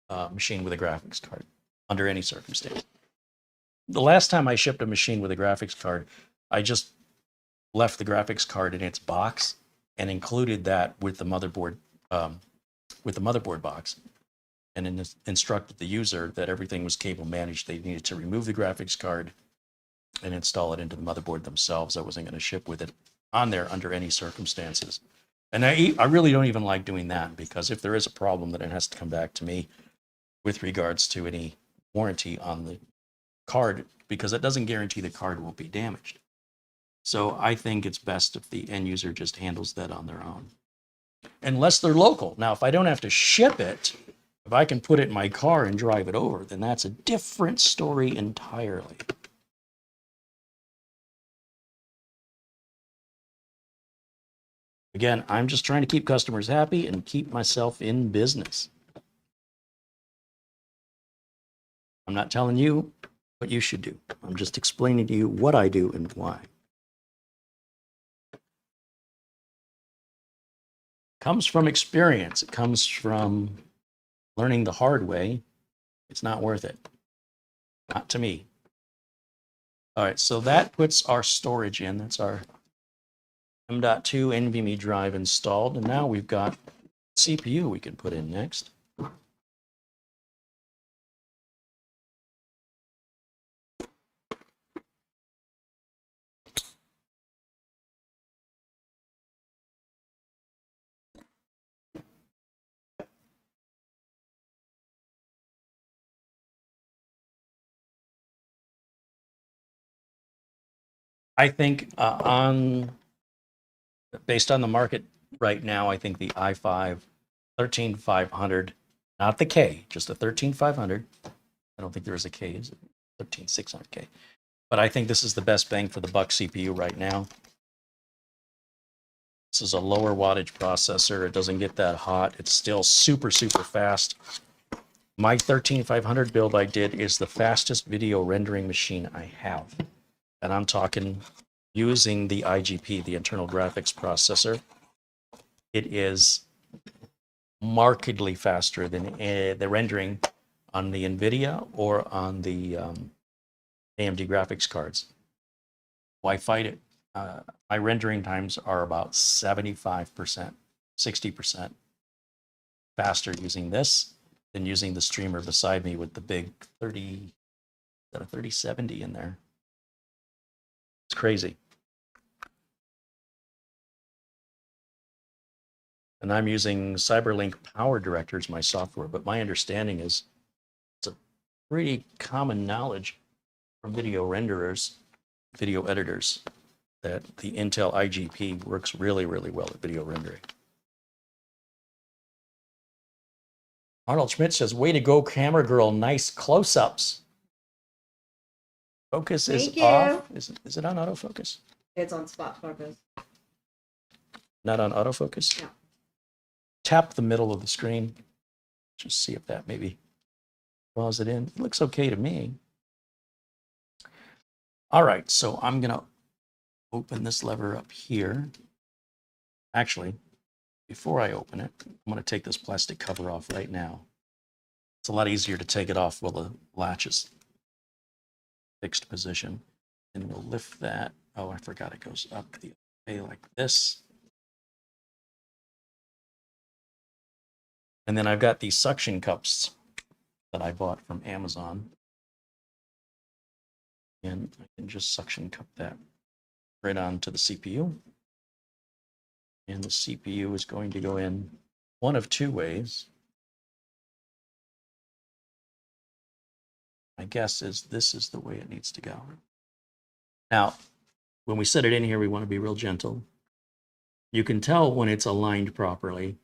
machine with a graphics card under any circumstance. The last time I shipped a machine with a graphics card, I just left the graphics card in its box and included that with the motherboard box, and instructed the user that everything was cable managed. They needed to remove the graphics card and install it into the motherboard themselves. I wasn't going to ship with it on there under any circumstances. And I really don't even like doing that, because if there is a problem, then it has to come back to me with regards to any warranty on the card, because it doesn't guarantee the card won't be damaged. So I think it's best if the end user just handles that on their own, unless they're local. Now, if I don't have to ship it, if I can put it in my car and drive it over, then that's a different story entirely. Again, I'm just trying to keep customers happy and keep myself in business. I'm not telling you what you should do. I'm just explaining to you what I do and why. It comes from experience. It comes from learning the hard way. It's not worth it. Not to me. All right, so that puts our storage in. That's our M.2 NVMe drive installed. And now we've got CPU we can put in next. I think based on the market right now, I think the i5 13500, not the K, just a 13500. I don't think there is a K, is it? 13600K. But I think this is the best bang for the buck CPU right now. This is a lower wattage processor. It doesn't get that hot. It's still super, super fast. My 13500 build I did is the fastest video rendering machine I have. And I'm talking using the IGP, the internal graphics processor. It is markedly faster than the rendering on the NVIDIA or on the AMD graphics cards. Why fight it? My rendering times are about 75%, 60% faster using this than using the streamer beside me with the big 3070 in there. It's crazy. And I'm using CyberLink Power Director as my software, but my understanding is it's a pretty common knowledge from video renderers, video editors, that the Intel IGP works really, really well at video rendering. Arnold Schmidt says, way to go, camera girl. Nice close-ups. Focus is Thank you. off. Is it on autofocus? It's on spot focus. Not on autofocus? No. Tap the middle of the screen. Just see if that maybe draws it in. It looks okay to me. All right, so I'm going to open this lever up here. Actually, before I open it, I'm going to take this plastic cover off right now. It's a lot easier to take it off while the latch is fixed position. And we'll lift that. Oh, I forgot it goes up the way like this. And then I've got these suction cups that I bought from Amazon. And I can just suction cup that right onto the CPU. And the CPU is going to go in one of two ways. My guess is this is the way it needs to go. Now, when we set it in here, we want to be real gentle. You can tell when it's aligned properly.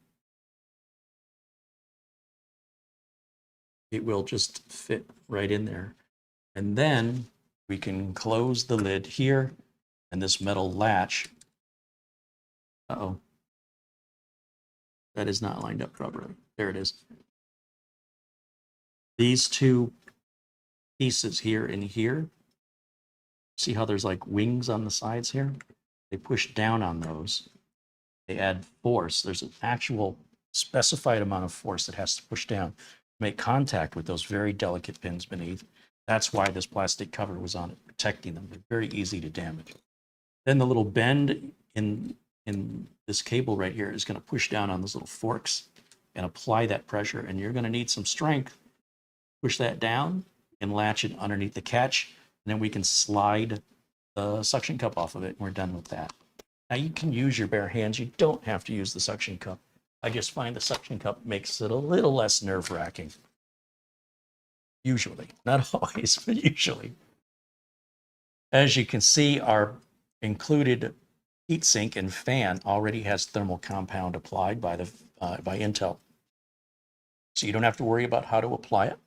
It will just fit right in there. And then we can close the lid here, and this metal latch. Uh-oh. That is not lined up properly. There it is. These two pieces here and here, see how there's like wings on the sides here? They push down on those. They add force. There's an actual specified amount of force that has to push down to make contact with those very delicate pins beneath. That's why this plastic cover was on it, protecting them. They're very easy to damage. Then the little bend in this cable right here is going to push down on those little forks and apply that pressure. And you're going to need some strength. Push that down and latch it underneath the catch. And then we can slide the suction cup off of it, and we're done with that. Now you can use your bare hands. You don't have to use the suction cup. I just find the suction cup makes it a little less nerve-wracking. Usually, not always, but usually. As you can see, our included heatsink and fan already has thermal compound applied by Intel. So you don't have to worry about how to apply it.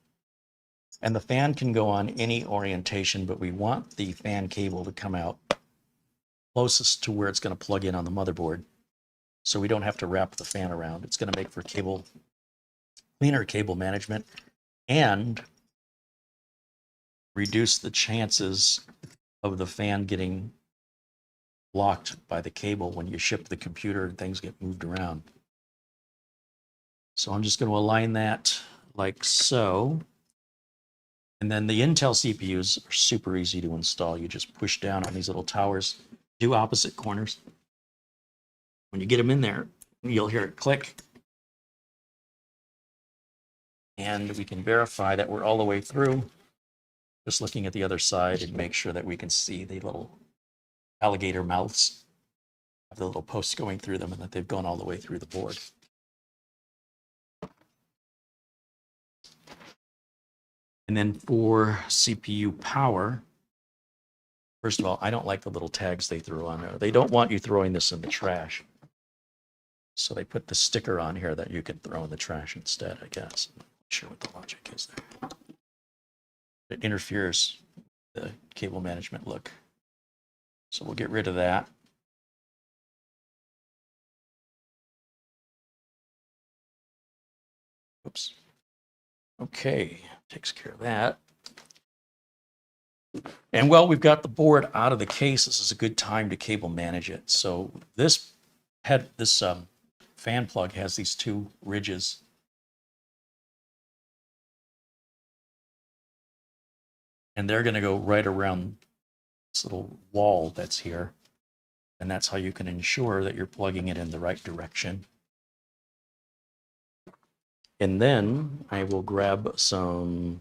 And the fan can go on any orientation, but we want the fan cable to come out closest to where it's going to plug in on the motherboard. So we don't have to wrap the fan around. It's going to make for cleaner cable management and reduce the chances of the fan getting blocked by the cable when you ship the computer and things get moved around. So I'm just going to align that like so. And then the Intel CPUs are super easy to install. You just push down on these little towers, do opposite corners. When you get them in there, you'll hear it click. And we can verify that we're all the way through. Just looking at the other side and make sure that we can see the little alligator mouths of the little posts going through them and that they've gone all the way through the board. And then for CPU power, First of all, I don't like the little tags they threw on there. They don't want you throwing this in the trash. So they put the sticker on here that you can throw in the trash instead, I guess. I'm not sure what the logic is there. It interferes with the cable management look. So we'll get rid of that. Oops. Okay, takes care of that. And while we've got the board out of the case, this is a good time to cable manage it. So this fan plug has these two ridges. And they're going to go right around this little wall that's here. And that's how you can ensure that you're plugging it in the right direction. And then I will grab some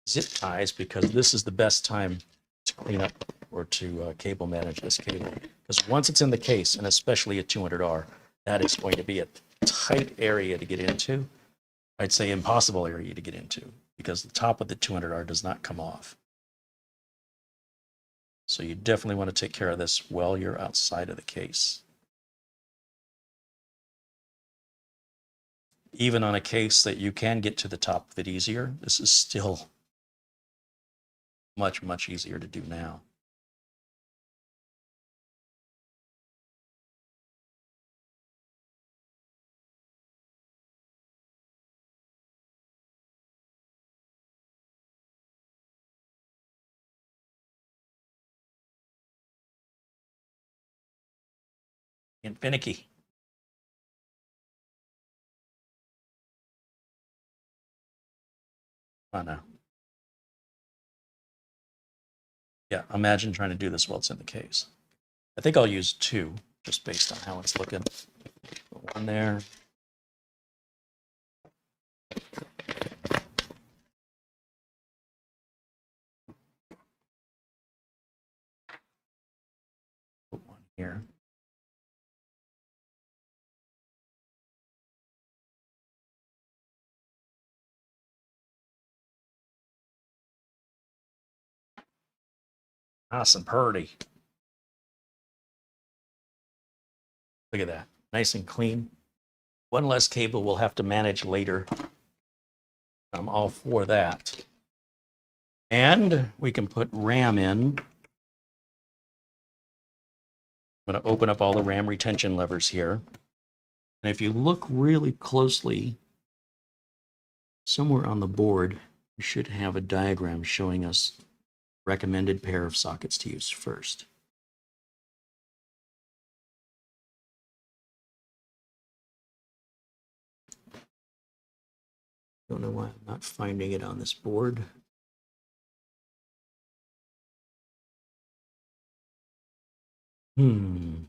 zip ties because this is the best time to clean up or to cable manage this cable. Because once it's in the case, and especially a 200R, that is going to be a tight area to get into. I'd say impossible area to get into because the top of the 200R does not come off. So you definitely want to take care of this while you're outside of the case. Even on a case that you can get to the top of it easier, this is still much, much easier to do now. And finicky. Oh no. Yeah, imagine trying to do this while it's in the case. I think I'll use two, just based on how it's looking. One there. Put one here. Nice and purty. Look at that. Nice and clean. One less cable we'll have to manage later. I'm all for that. And we can put RAM in. I'm going to open up all the RAM retention levers here. And if you look really closely, somewhere on the board, you should have a diagram showing us recommended pair of sockets to use first. Don't know why I'm not finding it on this board. You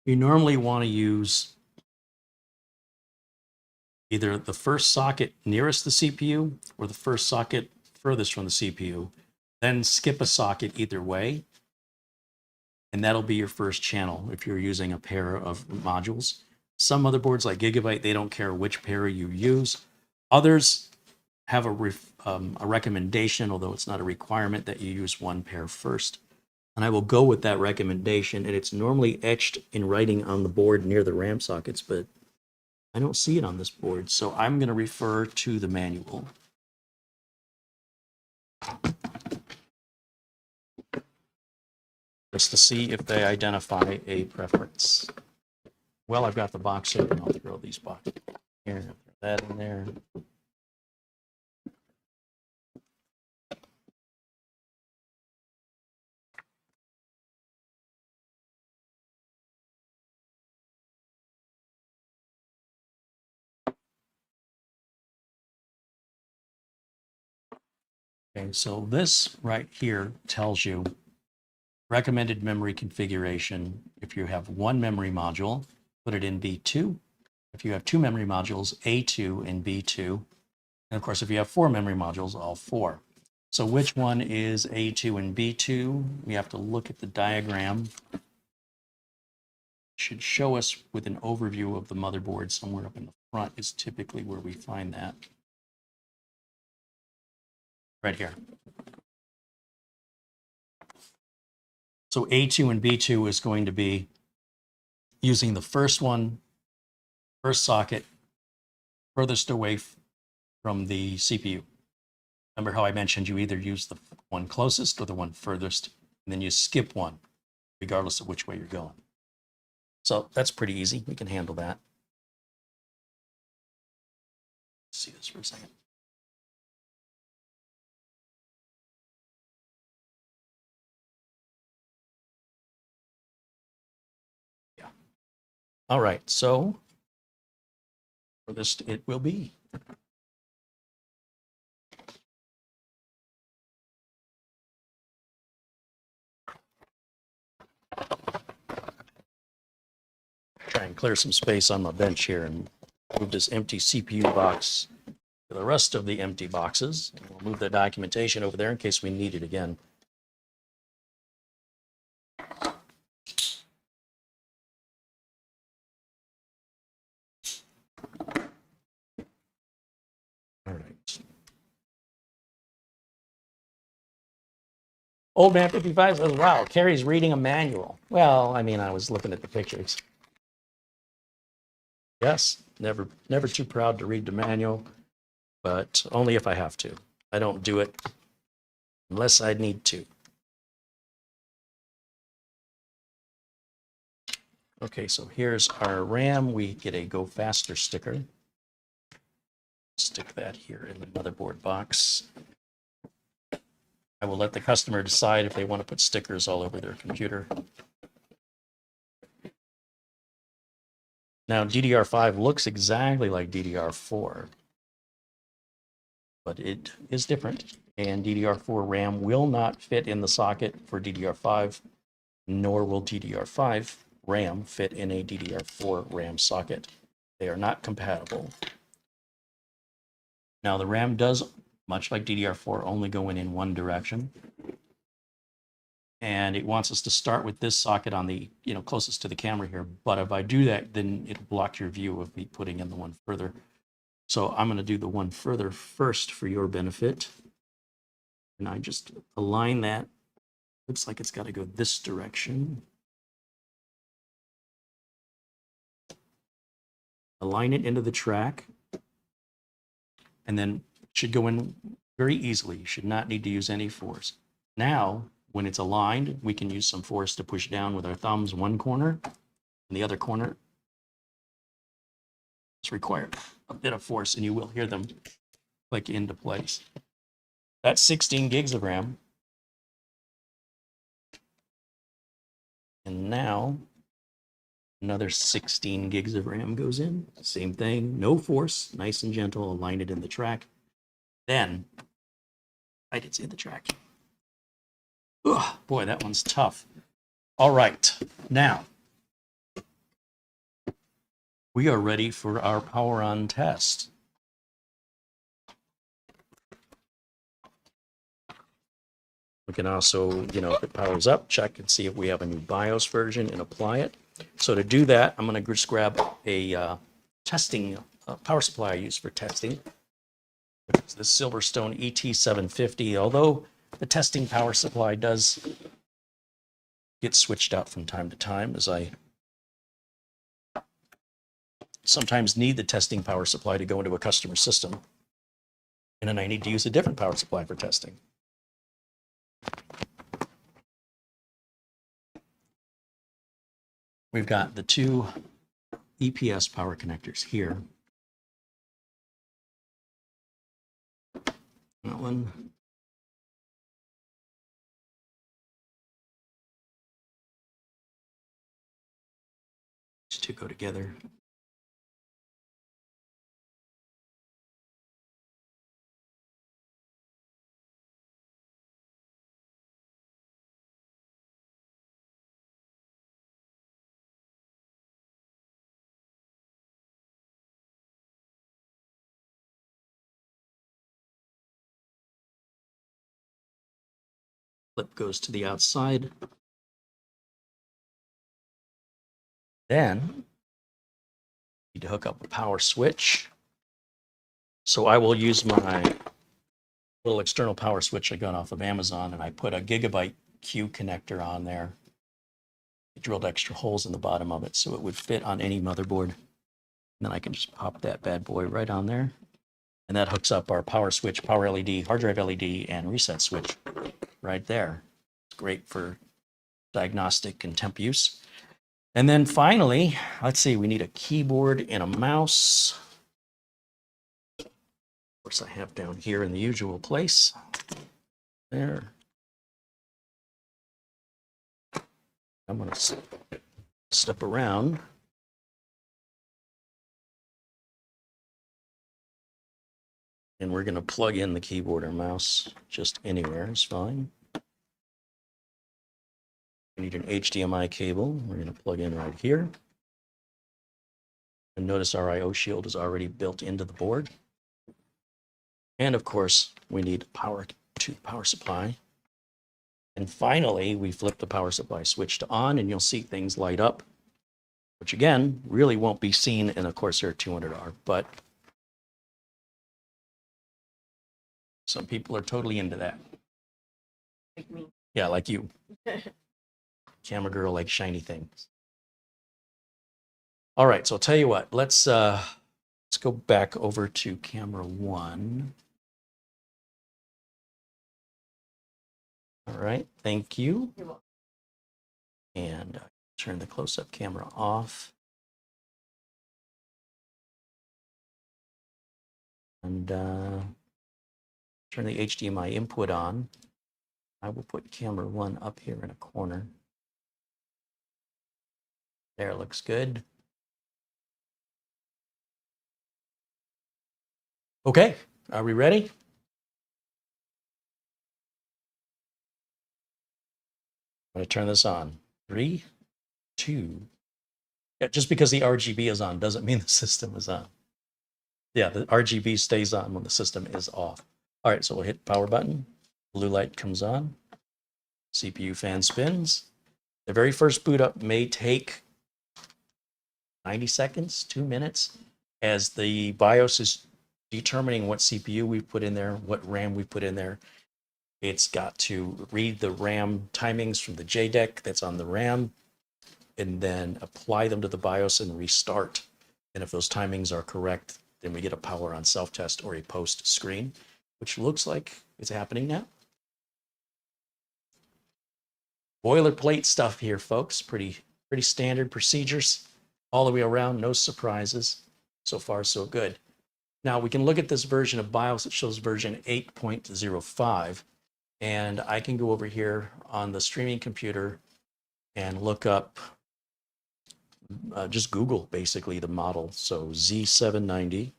normally want to use either the first socket nearest the CPU or the first socket furthest from the CPU, then skip a socket either way. And that'll be your first channel if you're using a pair of modules. Some motherboards like Gigabyte, they don't care which pair you use. Others have a recommendation, although it's not a requirement, that you use one pair first. And I will go with that recommendation, and it's normally etched in writing on the board near the RAM sockets, but I don't see it on this board, so I'm going to refer to the manual. Just to see if they identify a preference. Well, I've got the box open. I'll throw these boxes here, throw that in there. Okay, so this right here tells you recommended memory configuration. If you have one memory module, put it in B2. If you have two memory modules, A2 and B2. And of course, if you have four memory modules, all four. So which one is A2 and B2? We have to look at the diagram. It should show us with an overview of the motherboard somewhere up in the front is typically where we find that. Right here. So A2 and B2 is going to be using the first one, first socket, furthest away from the CPU. Remember how I mentioned you either use the one closest or the one furthest, and then you skip one, regardless of which way you're going. So that's pretty easy. We can handle that. Let's see this for a second. Yeah. All right. So furthest it will be. Try and clear some space on my bench here and move this empty CPU box to the rest of the empty boxes. And we'll move the documentation over there in case we need it again. All right. Old Man 55 says, wow, Carey's reading a manual. Well, I mean, I was looking at the pictures. Yes, never too proud to read the manual, but only if I have to. I don't do it unless I need to. Okay, so here's our RAM. We get a Go Faster sticker. Stick that here in the motherboard box. I will let the customer decide if they want to put stickers all over their computer. Now, DDR5 looks exactly like DDR4, but it is different, and DDR4 RAM will not fit in the socket for DDR5, nor will DDR5 RAM fit in a DDR4 RAM socket. They are not compatible. Now, the RAM does, much like DDR4, only go in one direction. And it wants us to start with this socket on the, closest to the camera here. But if I do that, then it'll block your view of me putting in the one further. So I'm going to do the one further first for your benefit. And I just align that. Looks like it's got to go this direction. Align it into the track. And then it should go in very easily. You should not need to use any force. Now, when it's aligned, we can use some force to push down with our thumbs one corner, and the other corner is required a bit of force, and you will hear them click into place. That's 16 gigs of RAM. And now another 16 gigs of RAM goes in. Same thing, no force, nice and gentle, align it in the track. Then, right, it's in the track. Ugh, boy, that one's tough. All right, now we are ready for our power on test. We can also, if it powers up, check and see if we have a new BIOS version and apply it. So to do that, I'm going to just grab a testing power supply I use for testing. It's the Silverstone ET750, although the testing power supply does get switched out from time to time, as I sometimes need the testing power supply to go into a customer system, and then I need to use a different power supply for testing. We've got the two EPS power connectors here. That one. These two go together. Clip goes to the outside. Then Need to hook up a power switch. So I will use my little external power switch I got off of Amazon, and I put a gigabyte Q connector on there. I drilled extra holes in the bottom of it so it would fit on any motherboard. And then I can just pop that bad boy right on there. And that hooks up our power switch, power LED, hard drive LED, and reset switch right there. It's great for diagnostic and temp use. And then finally, let's see, we need a keyboard and a mouse. Of course, I have down here in the usual place. There. I'm going to step around. And we're going to plug in the keyboard or mouse just anywhere is fine. We need an HDMI cable. We're going to plug in right here. And notice our I/O shield is already built into the board. And of course, we need power supply. And finally, we flip the power supply switch to on, and you'll see things light up, which again, really won't be seen in a Corsair 200R, but some people are totally into that. Like me. Yeah, like you. Camera girl like shiny things. All right, so I'll tell you what, let's go back over to camera 1. All right, thank you. You're welcome. And turn the close-up camera off. And turn the HDMI input on. I will put camera 1 up here in a corner. There, looks good. Okay, are we ready? I'm going to turn this on. 3, 2. Yeah, just because the RGB is on doesn't mean the system is on. Yeah, the RGB stays on when the system is off. All right, so we'll hit power button. Blue light comes on. CPU fan spins. The very first boot up may take 90 seconds, 2 minutes, as the BIOS is determining what CPU we've put in there, what RAM we've put in there. It's got to read the RAM timings from the JDEC that's on the RAM and then apply them to the BIOS and restart. And if those timings are correct, then we get a power on self-test or a post screen, which looks like it's happening now. Boilerplate stuff here, folks. Pretty standard procedures all the way around. No surprises. So far, so good. Now we can look at this version of BIOS. It shows version 8.05. And I can go over here on the streaming computer and look up, just Google basically the model. So Z790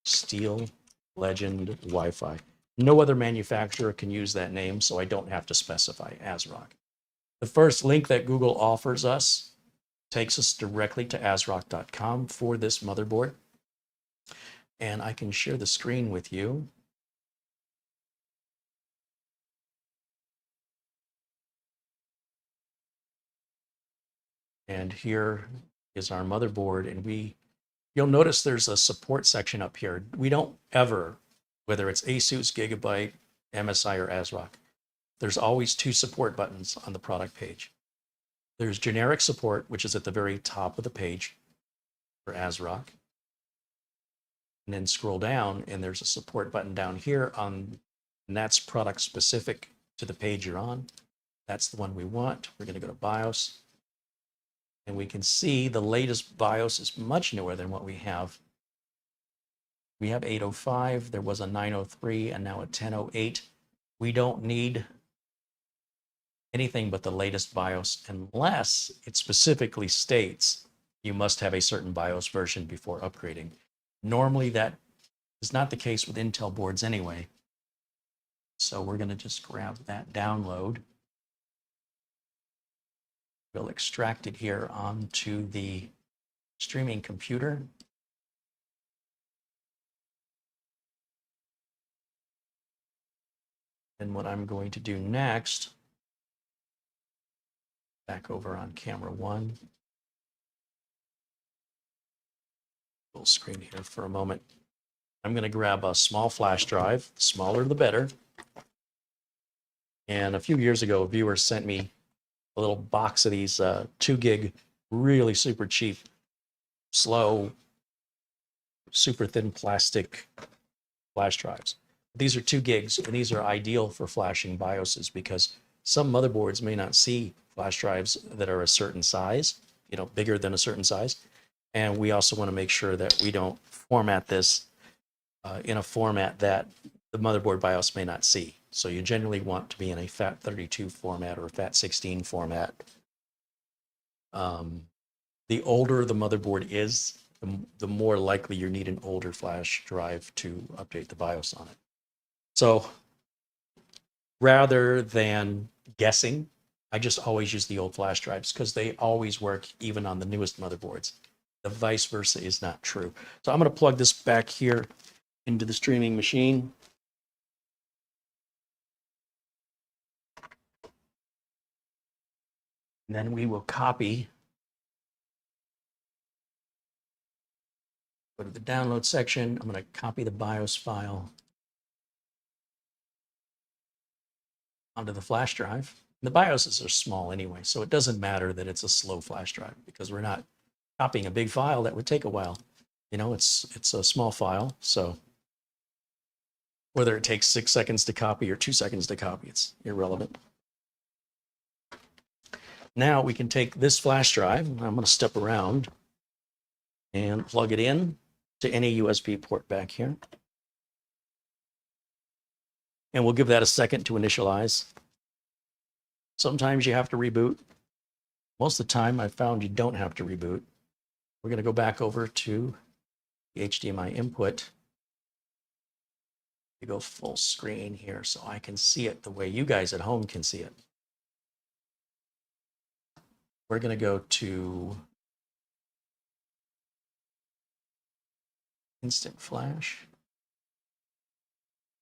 Steel Legend Wi-Fi. No other manufacturer can use that name, so I don't have to specify ASRock. The first link that Google offers us takes us directly to ASRock.com for this motherboard. And I can share the screen with you. And here is our motherboard, and you'll notice there's a support section up here. We don't ever, whether it's ASUS, Gigabyte, MSI, or ASRock, there's always 2 support buttons on the product page. There's generic support, which is at the very top of the page for ASRock. And then scroll down, and there's a support button down here, and that's product specific to the page you're on. That's the one we want. We're going to go to BIOS. And we can see the latest BIOS is much newer than what we have. We have 805, there was a 903, and now a 1008. We don't need anything but the latest BIOS unless it specifically states you must have a certain BIOS version before upgrading. Normally that is not the case with Intel boards anyway. So we're going to just grab that download. We'll extract it here onto the streaming computer. And what I'm going to do next, back over on camera 1, full screen here for a moment. I'm going to grab a small flash drive. The smaller, the better. And a few years ago, a viewer sent me a little box of these 2 gig, really super cheap, slow, super thin plastic flash drives. These are 2 gigs, and these are ideal for flashing BIOSes because some motherboards may not see flash drives that are a certain size, bigger than a certain size. And we also want to make sure that we don't format this in a format that the motherboard BIOS may not see. So you generally want to be in a FAT32 format or a FAT16 format. The older the motherboard is, the more likely you need an older flash drive to update the BIOS on it. So rather than guessing, I just always use the old flash drives because they always work even on the newest motherboards. The vice versa is not true. So I'm going to plug this back here into the streaming machine. And then we will copy. Go to the download section. I'm going to copy the BIOS file onto the flash drive. The BIOSes are small anyway, so it doesn't matter that it's a slow flash drive because we're not copying a big file. That would take a while. It's a small file, so whether it takes 6 seconds to copy or 2 seconds to copy, it's irrelevant. Now we can take this flash drive. I'm going to step around and plug it in to any USB port back here. And we'll give that a second to initialize. Sometimes you have to reboot. Most of the time I've found you don't have to reboot. We're going to go back over to the HDMI input. We go full screen here so I can see it the way you guys at home can see it. We're going to go to Instant Flash.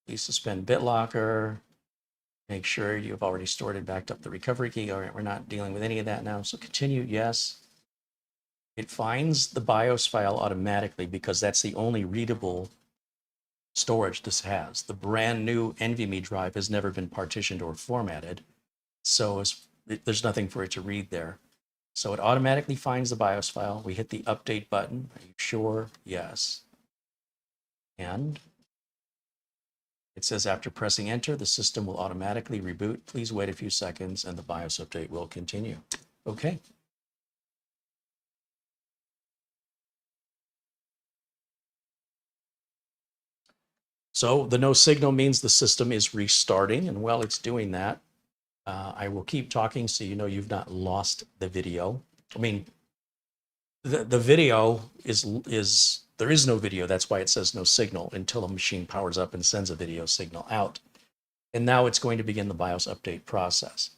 Please suspend BitLocker. Make sure you've already stored and backed up the recovery key. All right, we're not dealing with any of that now. So continue, yes. It finds the BIOS file automatically because that's the only readable storage this has. The brand new NVMe drive has never been partitioned or formatted. So there's nothing for it to read there. So it automatically finds the BIOS file. We hit the update button. Are you sure? Yes. And it says after pressing enter, the system will automatically reboot. Please wait a few seconds and the BIOS update will continue. Okay. So the no signal means the system is restarting, and while it's doing that, I will keep talking so you know you've not lost the video. I mean, the video is there is no video. That's why it says no signal until a machine powers up and sends a video signal out. And now it's going to begin the BIOS update process.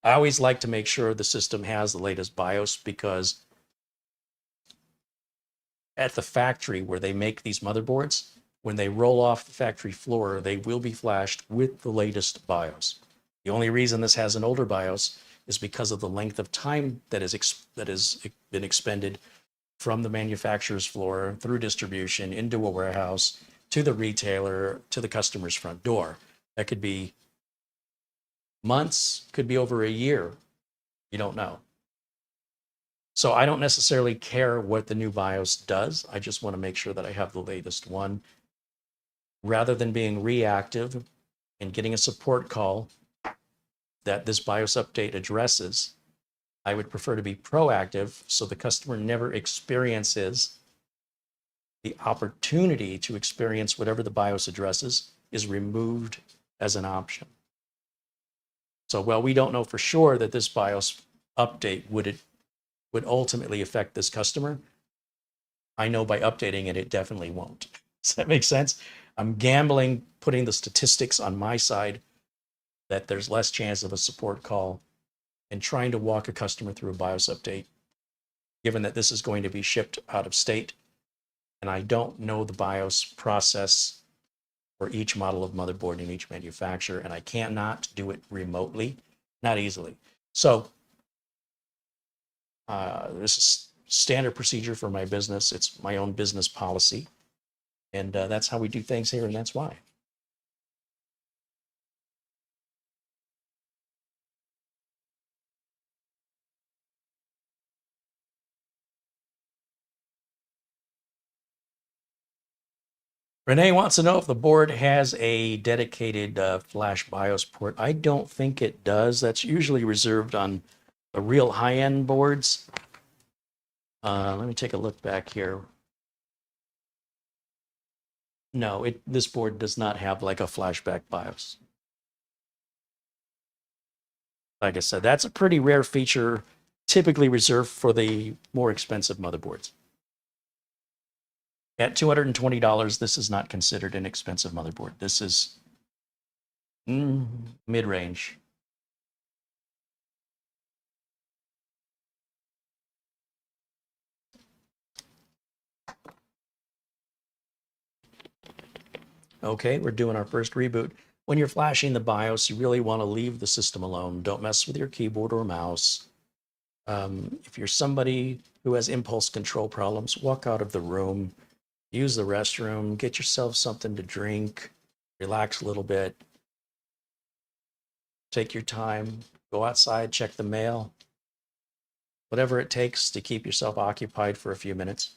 I always like to make sure the system has the latest BIOS because at the factory where they make these motherboards, when they roll off the factory floor, they will be flashed with the latest BIOS. The only reason this has an older BIOS is because of the length of time that has been expended from the manufacturer's floor through distribution into a warehouse to the retailer to the customer's front door. That could be months, could be over a year. You don't know. So I don't necessarily care what the new BIOS does. I just want to make sure that I have the latest one. Rather than being reactive and getting a support call that this BIOS update addresses, I would prefer to be proactive so the customer never experiences the opportunity to experience whatever the BIOS addresses is removed as an option. So while we don't know for sure that this BIOS update would ultimately affect this customer, I know by updating it, it definitely won't. Does that make sense? I'm gambling, putting the statistics on my side that there's less chance of a support call and trying to walk a customer through a BIOS update, given that this is going to be shipped out of state. And I don't know the BIOS process for each model of motherboard in each manufacturer, and I cannot do it remotely, not easily. So this is standard procedure for my business. It's my own business policy. And that's how we do things here, and that's why. Renee wants to know if the board has a dedicated flash BIOS port. I don't think it does. That's usually reserved on the real high-end boards. Let me take a look back here. No, this board does not have like a flashback BIOS. Like I said, that's a pretty rare feature, typically reserved for the more expensive motherboards. At $220, this is not considered an expensive motherboard. This is mid-range. Okay, we're doing our first reboot. When you're flashing the BIOS, you really want to leave the system alone. Don't mess with your keyboard or mouse. If you're somebody who has impulse control problems, walk out of the room, use the restroom, get yourself something to drink, relax a little bit, take your time, go outside, check the mail, whatever it takes to keep yourself occupied for a few minutes.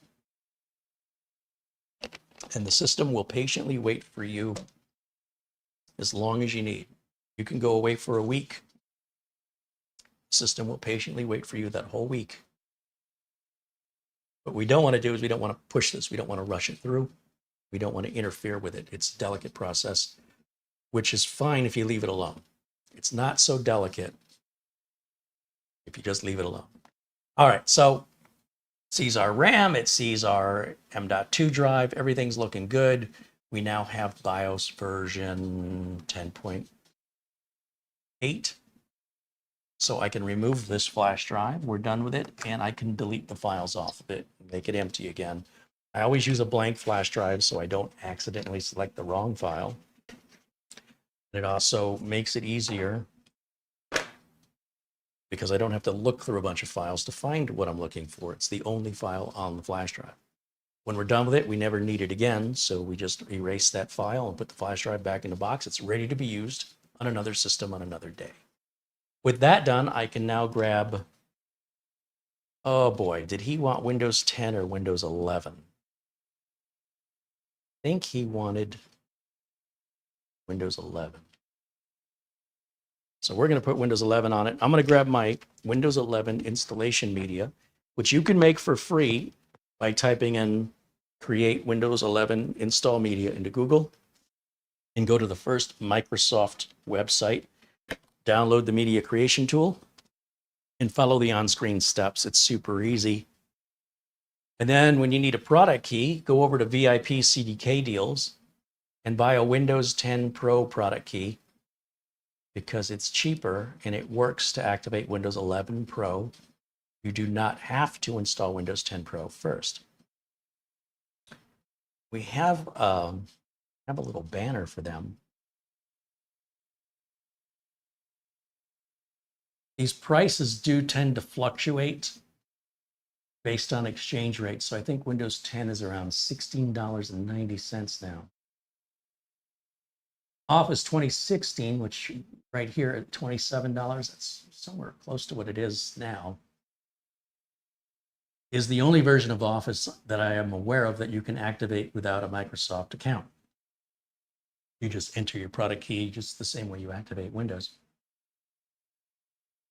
And the system will patiently wait for you as long as you need. You can go away for a week. The system will patiently wait for you that whole week. What we don't want to do is we don't want to push this. We don't want to rush it through. We don't want to interfere with it. It's a delicate process, which is fine if you leave it alone. It's not so delicate if you just leave it alone. All right, so it sees our RAM, it sees our M.2 drive, everything's looking good. We now have BIOS version 10.8. So I can remove this flash drive, we're done with it, and I can delete the files off of it, make it empty again. I always use a blank flash drive so I don't accidentally select the wrong file. It also makes it easier because I don't have to look through a bunch of files to find what I'm looking for. It's the only file on the flash drive. When we're done with it, we never need it again, so we just erase that file and put the flash drive back in the box. It's ready to be used on another system on another day. With that done, I can now grab, oh boy, did he want Windows 10 or Windows 11? I think he wanted Windows 11. So we're going to put Windows 11 on it. I'm going to grab my Windows 11 installation media, which you can make for free by typing in create Windows 11 install media into Google and go to the first Microsoft website, download the media creation tool and follow the on-screen steps. It's super easy. And then when you need a product key, go over to VIP CDK deals and buy a Windows 10 Pro product key because it's cheaper and it works to activate Windows 11 Pro. You do not have to install Windows 10 Pro first. We have a little banner for them. These prices do tend to fluctuate based on exchange rates. So I think Windows 10 is around $16.90 now. Office 2016, which right here at $27, that's somewhere close to what it is now, is the only version of Office that I am aware of that you can activate without a Microsoft account. You just enter your product key just the same way you activate Windows.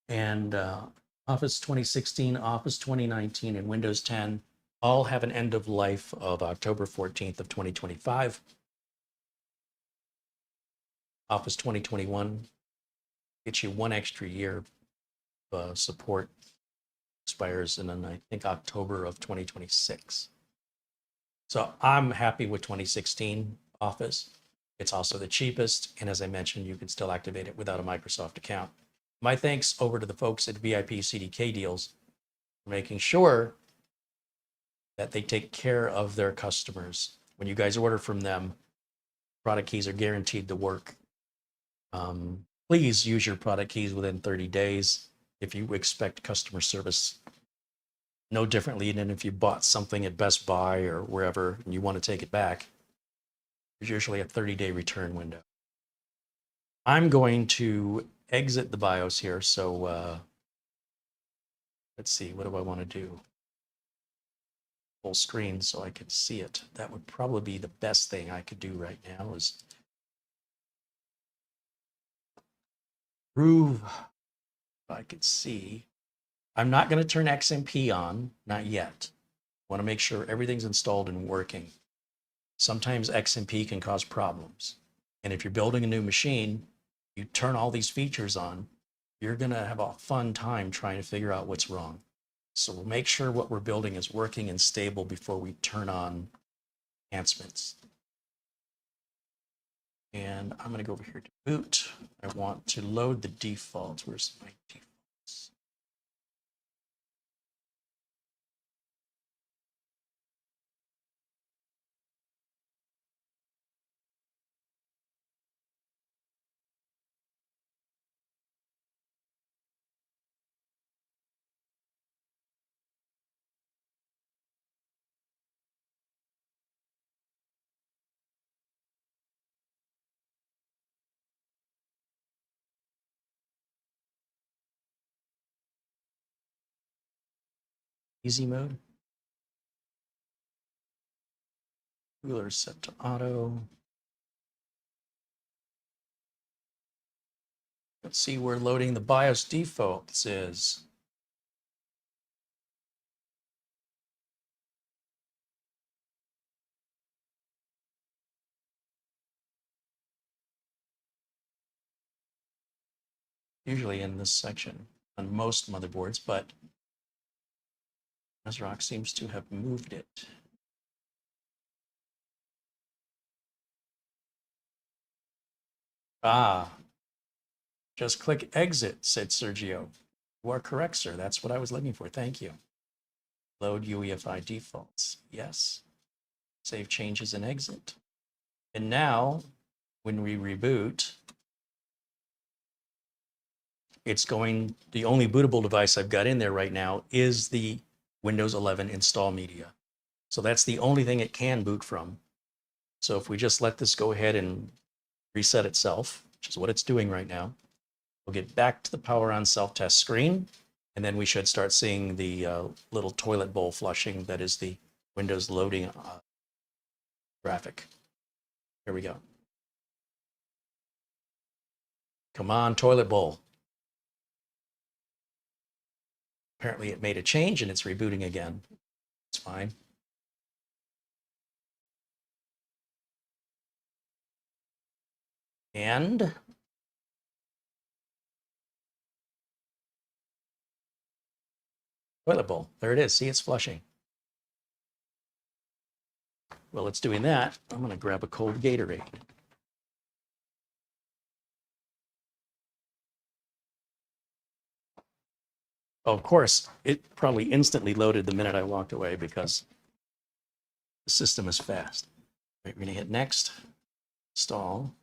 And Office 2016, Office 2019, and Windows 10 all have an end of life of October 14th of 2025. Office 2021 gets you 1 extra year of support, expires in, I think, October of 2026. So I'm happy with 2016 Office. It's also the cheapest, and as I mentioned, you can still activate it without a Microsoft account. My thanks over to the folks at VIP CDK Deals for making sure that they take care of their customers. When you guys order from them, product keys are guaranteed to work. Please use your product keys within 30 days if you expect customer service no differently than if you bought something at Best Buy or wherever and you want to take it back. There's usually a 30-day return window. I'm going to exit the BIOS here. So let's see, what do I want to do? Full screen so I can see it. That would probably be the best thing I could do right now is prove if I could see. I'm not going to turn XMP on, not yet. I want to make sure everything's installed and working. Sometimes XMP can cause problems. And if you're building a new machine, you turn all these features on, you're going to have a fun time trying to figure out what's wrong. So we'll make sure what we're building is working and stable before we turn on enhancements. And I'm going to go over here to boot. I want to load the default. Where's my defaults? Easy mode. Cooler set to auto. Let's see where loading the BIOS defaults is. Usually in this section on most motherboards, but ASRock seems to have moved it. Ah, just click exit, said Sergio. You are correct, sir. That's what I was looking for. Thank you. Load UEFI defaults. Yes. Save changes and exit. And now, when we reboot, it's going, the only bootable device I've got in there right now is the Windows 11 install media. So that's the only thing it can boot from. So if we just let this go ahead and reset itself, which is what it's doing right now, we'll get back to the power on self-test screen, and then we should start seeing the little toilet bowl flushing that is the Windows loading graphic. Here we go. Come on, toilet bowl. Apparently it made a change and it's rebooting again. It's fine. And toilet bowl. There it is. See, it's flushing. Well, it's doing that. I'm going to grab a cold Gatorade. Oh, of course, it probably instantly loaded the minute I walked away because the system is fast. Right, we're going to hit next, install.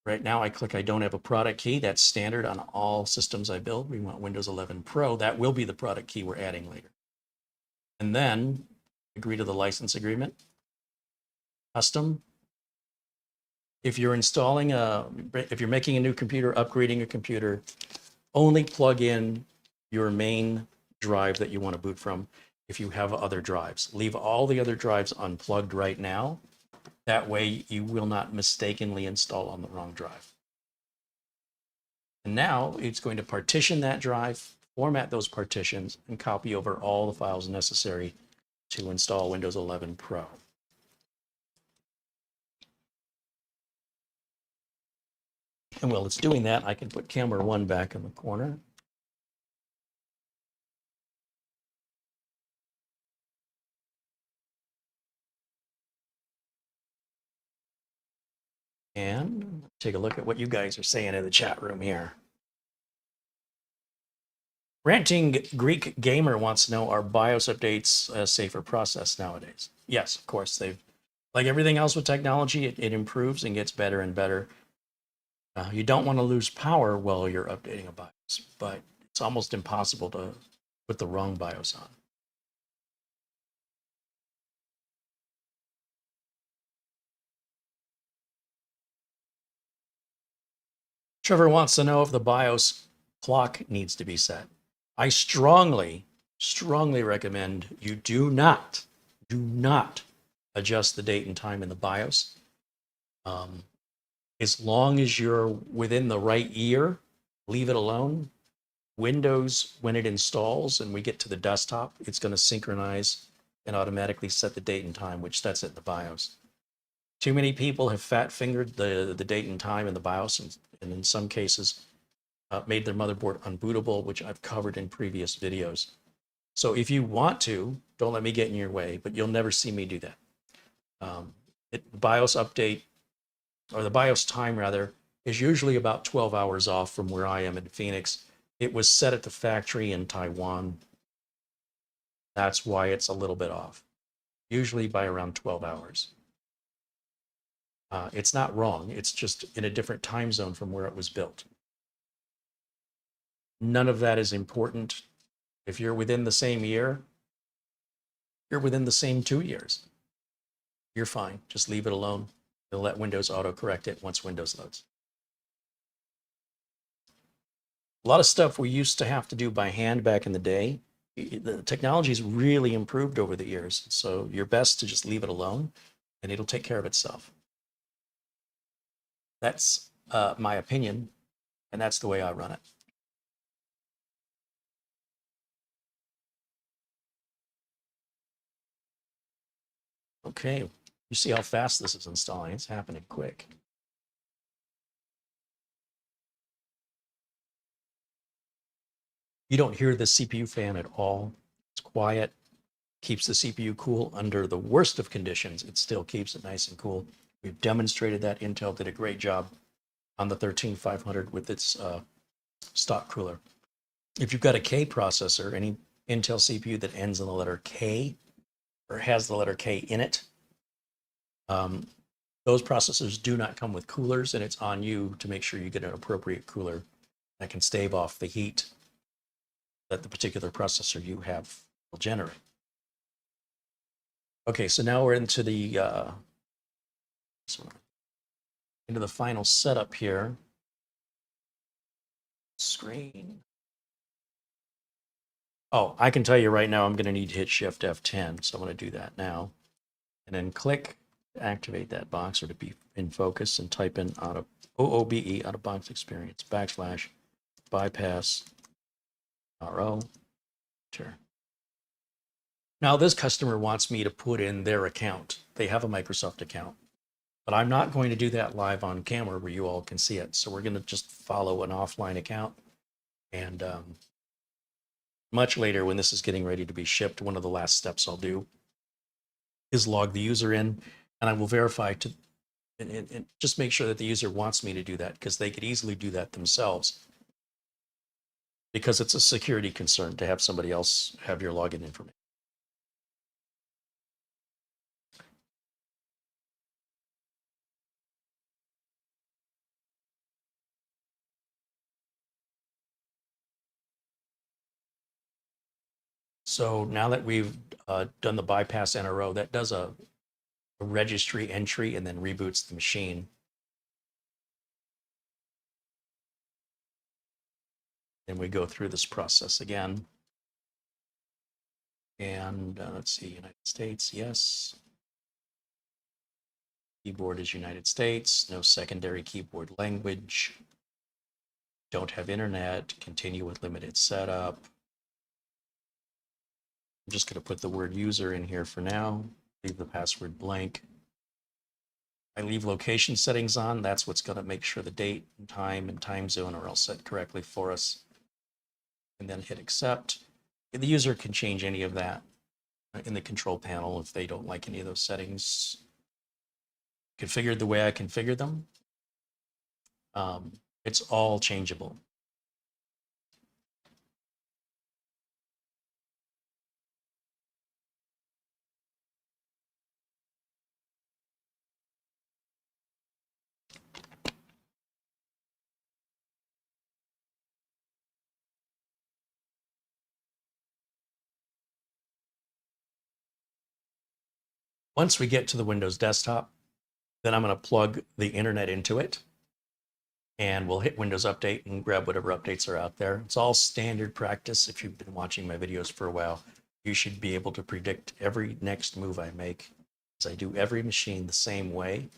Right now I click I don't have a product key. That's standard on all systems I build. We want Windows 11 Pro. That will be the product key we're adding later. And then agree to the license agreement. Custom. If you're installing if you're making a new computer, upgrading a computer, only plug in your main drive that you want to boot from if you have other drives. Leave all the other drives unplugged right now. That way you will not mistakenly install on the wrong drive. And now it's going to partition that drive, format those partitions, and copy over all the files necessary to install Windows 11 Pro. And while it's doing that, I can put camera 1 back in the corner. And take a look at what you guys are saying in the chat room here. Ranting Greek Gamer wants to know, are BIOS updates a safer process nowadays? Yes, of course. They've, like everything else with technology, it improves and gets better and better. You don't want to lose power while you're updating a BIOS, but it's almost impossible to put the wrong BIOS on. Trevor wants to know if the BIOS clock needs to be set. I strongly recommend you do not adjust the date and time in the BIOS. As long as you're within the right year, leave it alone. Windows, when it installs and we get to the desktop, it's going to synchronize and automatically set the date and time, which sets it in the BIOS. Too many people have fat-fingered the date and time in the BIOS, and in some cases made their motherboard unbootable, which I've covered in previous videos. So if you want to, don't let me get in your way, but you'll never see me do that. The BIOS update, or the BIOS time rather, is usually about 12 hours off from where I am in Phoenix. It was set at the factory in Taiwan. That's why it's a little bit off, usually by around 12 hours. It's not wrong. It's just in a different time zone from where it was built. None of that is important. If you're within the same year, you're within the same 2 years. You're fine. Just leave it alone. It'll let Windows auto-correct it once Windows loads. A lot of stuff we used to have to do by hand back in the day. The technology's really improved over the years. So you're best to just leave it alone and it'll take care of itself. That's my opinion, and that's the way I run it. Okay, you see how fast this is installing. It's happening quick. You don't hear the CPU fan at all. It's quiet, keeps the CPU cool under the worst of conditions. It still keeps it nice and cool. We've demonstrated that. Intel did a great job on the 13500 with its stock cooler. If you've got a K processor, any Intel CPU that ends in the letter K or has the letter K in it, those processors do not come with coolers, and it's on you to make sure you get an appropriate cooler that can stave off the heat that the particular processor you have will generate. Okay, so now we're into the final setup here. Screen. Oh, I can tell you right now I'm going to need to hit Shift F10, so I'm going to do that now. And then click to activate that box or to be in focus and type in OOBE, out of box experience, / bypass RO. Sure. Now this customer wants me to put in their account. They have a Microsoft account, but I'm not going to do that live on camera where you all can see it. So we're going to just follow an offline account. And much later, when this is getting ready to be shipped, one of the last steps I'll do is log the user in, and I will verify and just make sure that the user wants me to do that, because they could easily do that themselves, because it's a security concern to have somebody else have your login information. So now that we've done the bypass NRO, that does a registry entry and then reboots the machine. And we go through this process again. And let's see, United States, yes. Keyboard is United States, no secondary keyboard language. Don't have internet, continue with limited setup. I'm just going to put the word user in here for now, leave the password blank. I leave location settings on. That's what's going to make sure the date and time zone are all set correctly for us. And then hit accept. The user can change any of that in the control panel if they don't like any of those settings configured the way I configured them. It's all changeable. Once we get to the Windows desktop, then I'm going to plug the internet into it, and we'll hit Windows Update and grab whatever updates are out there. It's all standard practice. If you've been watching my videos for a while, you should be able to predict every next move I make, as I do every machine the same way.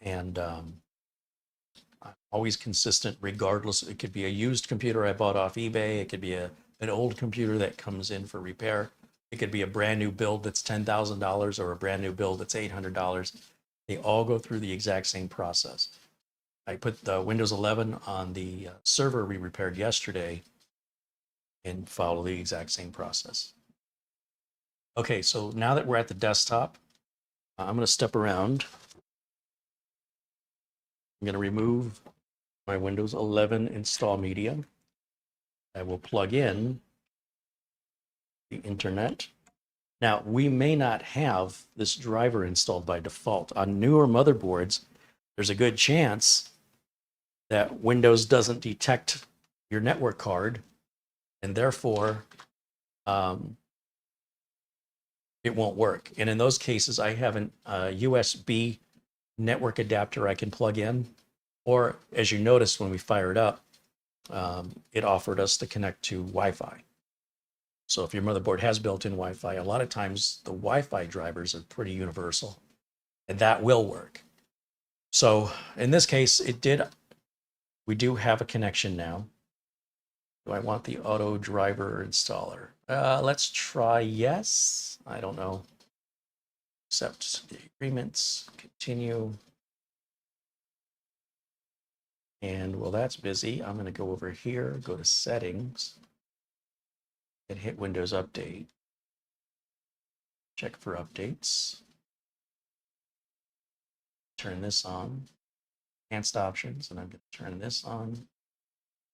And I'm always consistent regardless. It could be a used computer I bought off eBay. It could be an old computer that comes in for repair. It could be a brand new build that's $10,000 or a brand new build that's $800. They all go through the exact same process. I put the Windows 11 on the server we repaired yesterday and follow the exact same process. Okay, so now that we're at the desktop, I'm going to step around. I'm going to remove my Windows 11 install media. I will plug in the internet. Now, we may not have this driver installed by default. On newer motherboards, there's a good chance that Windows doesn't detect your network card, and therefore it won't work. And in those cases, I have a USB network adapter I can plug in, or as you noticed when we fire it up, it offered us to connect to Wi-Fi. So if your motherboard has built-in Wi-Fi, a lot of times the Wi-Fi drivers are pretty universal, and that will work. So in this case, we do have a connection now. Do I want the auto driver installer? Let's try yes. I don't know. Accept the agreements, continue. And well, that's busy. I'm going to go over here, go to settings, and hit Windows Update. Check for updates. Turn this on. Enhanced options, and I'm going to turn this on,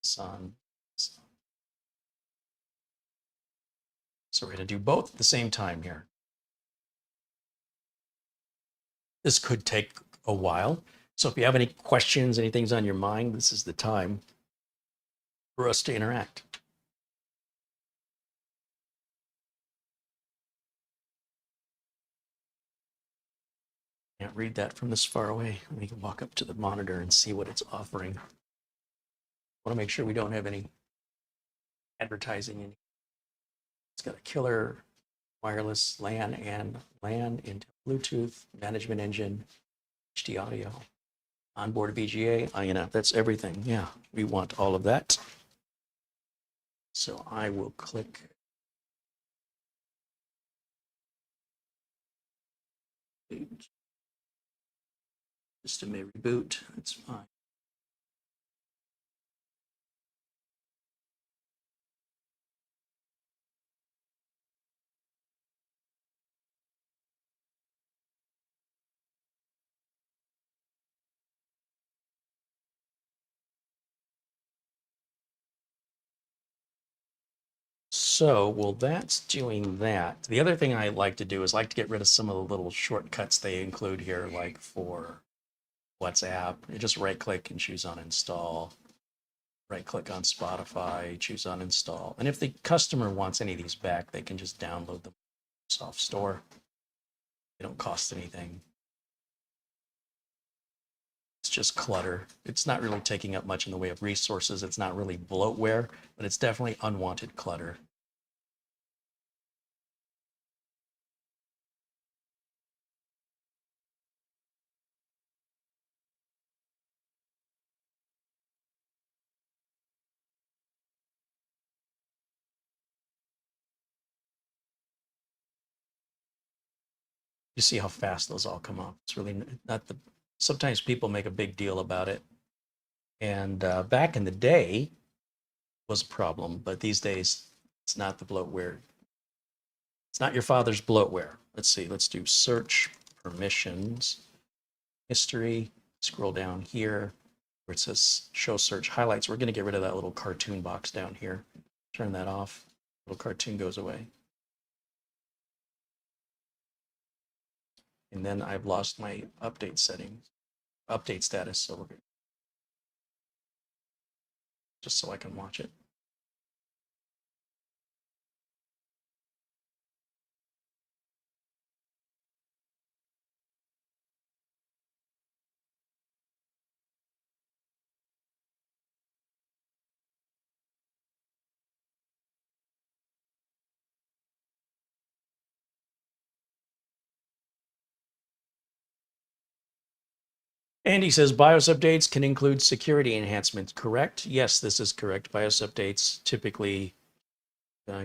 this on, this on. So we're going to do both at the same time here. This could take a while. So if you have any questions, anything's on your mind, this is the time for us to interact. Can't read that from this far away. We can walk up to the monitor and see what it's offering. I want to make sure we don't have any advertising in. It's got a killer wireless LAN and LAN into Bluetooth, management engine, HD audio, onboard EVGA, that's everything. Yeah, we want all of that. So I will click system may reboot. That's fine. So, well, that's doing that. The other thing I like to do is like to get rid of some of the little shortcuts they include here, like for WhatsApp. You just right click and choose on install. Right click on Spotify, choose on install. And if the customer wants any of these back, they can just download them from the Microsoft Store. They don't cost anything. It's just clutter. It's not really taking up much in the way of resources. It's not really bloatware, but it's definitely unwanted clutter. You see how fast those all come up. It's really not the, sometimes people make a big deal about it. And back in the day was a problem, but these days it's not the bloatware. It's not your father's bloatware. Let's see, let's do search permissions, history, scroll down here where it says show search highlights. We're gonna get rid of that little cartoon box down here. Turn that off, little cartoon goes away. And then I've lost my update settings, update status, so we're good. Just so I can watch it. Andy says BIOS updates can include security enhancements. Correct? Yes, this is correct. BIOS updates typically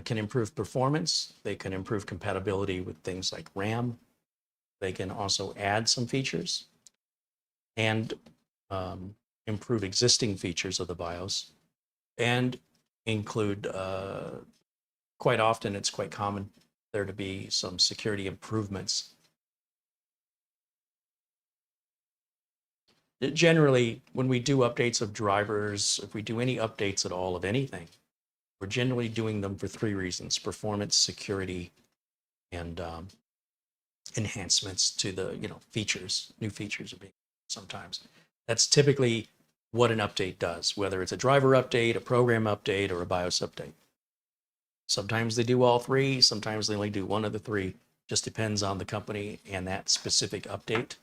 can improve performance. They can improve compatibility with things like RAM. They can also add some features and improve existing features of the BIOS and include, quite often, it's quite common there to be some security improvements. Generally, when we do updates of drivers, if we do any updates at all of anything, we're generally doing them for three reasons: performance, security, and enhancements to the features. New features are being sometimes. That's typically what an update does, whether it's a driver update, a program update, or a BIOS update. Sometimes they do all three. Sometimes they only do one of the three. Just depends on the company and that specific update.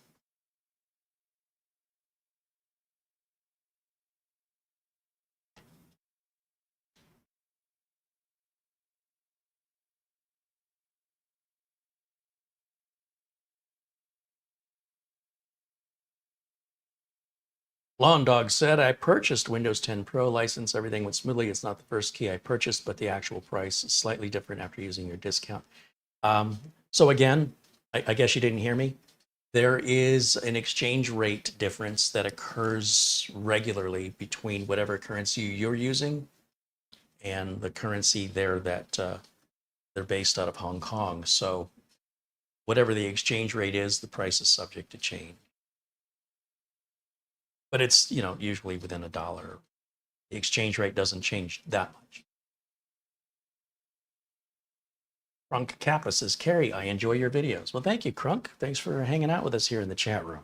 Lawn Dog said, I purchased Windows 10 Pro license. Everything went smoothly. It's not the first key I purchased, but the actual price is slightly different after using your discount. So again, I guess you didn't hear me. There is an exchange rate difference that occurs regularly between whatever currency you're using and the currency there that they're based out of Hong Kong. So whatever the exchange rate is, the price is subject to change. But it's, usually within a dollar. The exchange rate doesn't change that much. Crunk Kappa says, Carey, I enjoy your videos. Well, thank you, Crunk. Thanks for hanging out with us here in the chat room.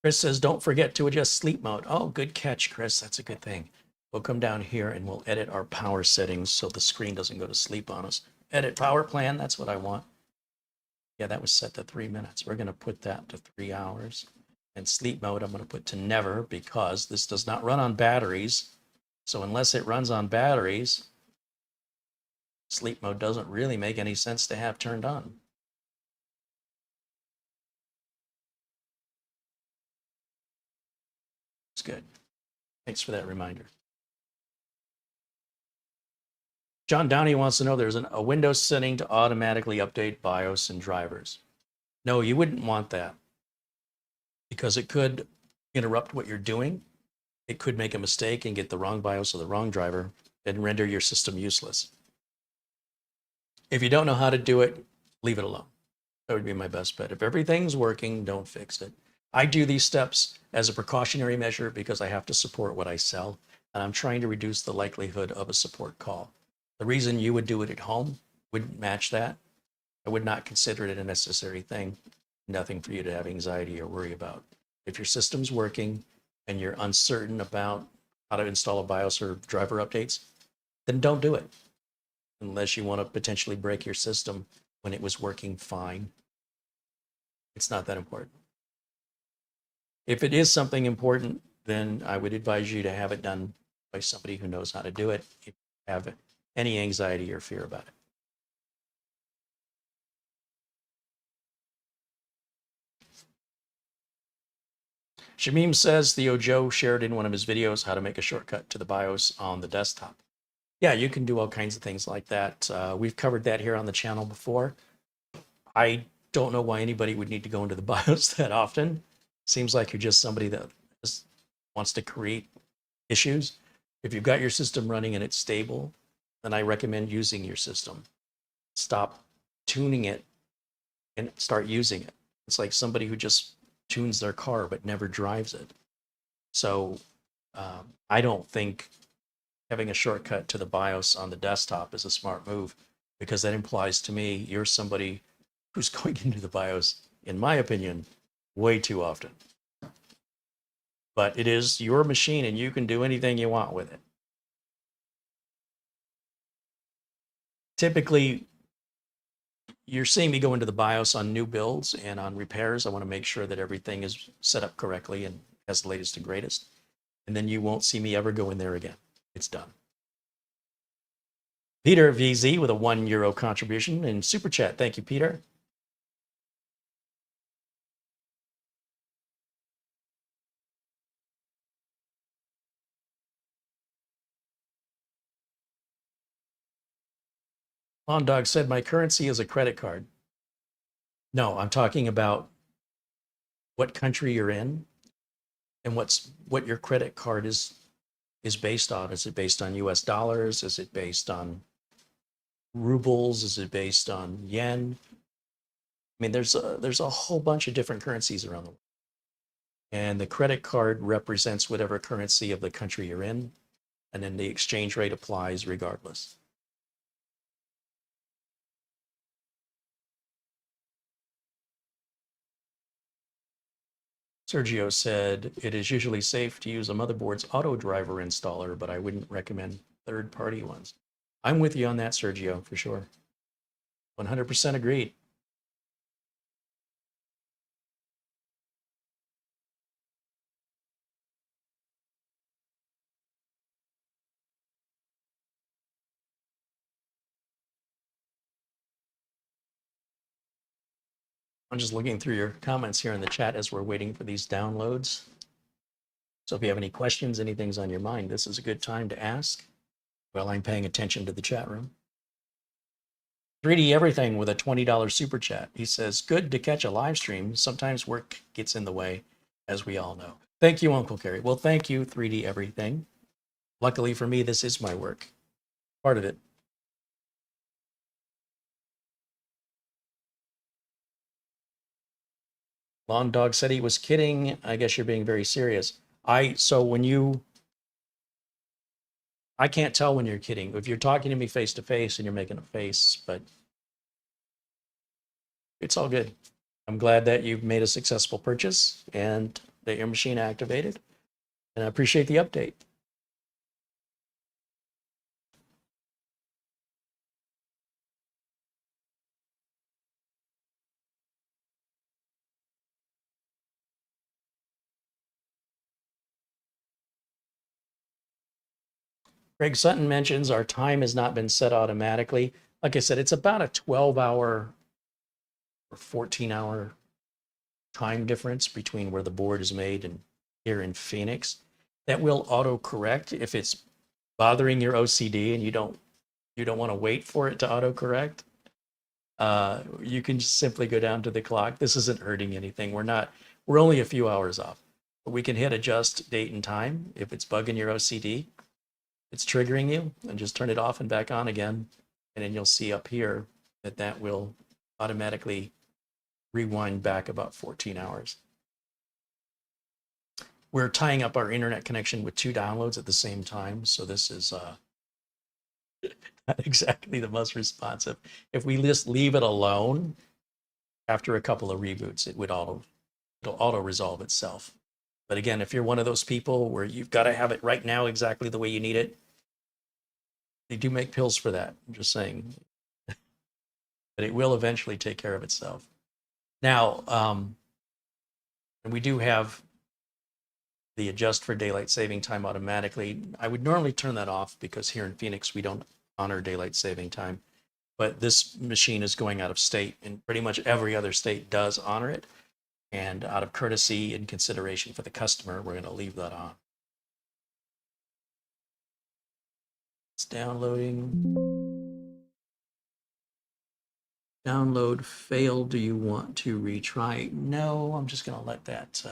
Chris says, don't forget to adjust sleep mode. Oh, good catch, Chris. That's a good thing. We'll come down here and we'll edit our power settings so the screen doesn't go to sleep on us. Edit power plan, that's what I want. Yeah, that was set to 3 minutes. We're going to put that to 3 hours. And sleep mode, I'm going to put to never because this does not run on batteries. So unless it runs on batteries, sleep mode doesn't really make any sense to have turned on. It's good. Thanks for that reminder. John Downey wants to know there's a Windows setting to automatically update BIOS and drivers. No, you wouldn't want that because it could interrupt what you're doing. It could make a mistake and get the wrong BIOS or the wrong driver and render your system useless. If you don't know how to do it, leave it alone. That would be my best bet. If everything's working, don't fix it. I do these steps as a precautionary measure because I have to support what I sell, and I'm trying to reduce the likelihood of a support call. The reason you would do it at home wouldn't match that. I would not consider it a necessary thing. Nothing for you to have anxiety or worry about. If your system's working and you're uncertain about how to install a BIOS or driver updates, then don't do it unless you want to potentially break your system when it was working fine. It's not that important. If it is something important, then I would advise you to have it done by somebody who knows how to do it if you have any anxiety or fear about it. Shamim says Theo Joe shared in one of his videos how to make a shortcut to the BIOS on the desktop. Yeah, you can do all kinds of things like that. We've covered that here on the channel before. I don't know why anybody would need to go into the BIOS that often. Seems like you're just somebody that just wants to create issues. If you've got your system running and it's stable, then I recommend using your system. Stop tuning it and start using it. It's like somebody who just tunes their car but never drives it. So I don't think having a shortcut to the BIOS on the desktop is a smart move because that implies to me you're somebody who's going into the BIOS, in my opinion, way too often. But it is your machine and you can do anything you want with it. Typically, you're seeing me go into the BIOS on new builds and on repairs. I want to make sure that everything is set up correctly and has the latest and greatest. And then you won't see me ever go in there again. it's done. Peter VZ with a €1 contribution in Super Chat. Thank you, Peter. Lawn Dog said, my currency is a credit card. No, I'm talking about what country you're in and what your credit card is based on. Is it based on US dollars? Is it based on rubles? Is it based on yen? I mean, there's a whole bunch of different currencies around the world. And the credit card represents whatever currency of the country you're in, and then the exchange rate applies regardless. Sergio said, it is usually safe to use a motherboard's auto driver installer, but I wouldn't recommend third-party ones. I'm with you on that, Sergio, for sure. 100% agreed. I'm just looking through your comments here in the chat as we're waiting for these downloads. So if you have any questions, anything's on your mind, this is a good time to ask while I'm paying attention to the chat room. 3D Everything with a $20 super chat. He says, good to catch a live stream. Sometimes work gets in the way, as we all know. Thank you, Uncle Carey. Well, thank you, 3D Everything. Luckily for me, this is my work, part of it. Lawn Dog said he was kidding. I guess you're being very serious. So when I can't tell when you're kidding. If you're talking to me face to face and you're making a face, but it's all good. I'm glad that you've made a successful purchase and that your machine activated, and I appreciate the update. Greg Sutton mentions our time has not been set automatically. Like I said, it's about a 12-hour or 14-hour time difference between where the board is made and here in Phoenix. That will auto-correct if it's bothering your OCD and you don't want to wait for it to auto-correct. You can just simply go down to the clock. This isn't hurting anything. We're only a few hours off. But we can hit adjust date and time if it's bugging your OCD. It's triggering you, and just turn it off and back on again. And then you'll see up here that will automatically rewind back about 14 hours. We're tying up our internet connection with 2 downloads at the same time. So this is not exactly the most responsive. If we just leave it alone, after a couple of reboots, it'll auto resolve itself. But again, if you're one of those people where you've got to have it right now exactly the way you need it, they do make pills for that. I'm just saying. But it will eventually take care of itself. Now, and we do have the adjust for daylight saving time automatically. I would normally turn that off because here in Phoenix, we don't honor daylight saving time. But this machine is going out of state, and pretty much every other state does honor it. And out of courtesy and consideration for the customer, we're going to leave that on. It's downloading. Download failed. Do you want to retry? No, I'm just going to let that.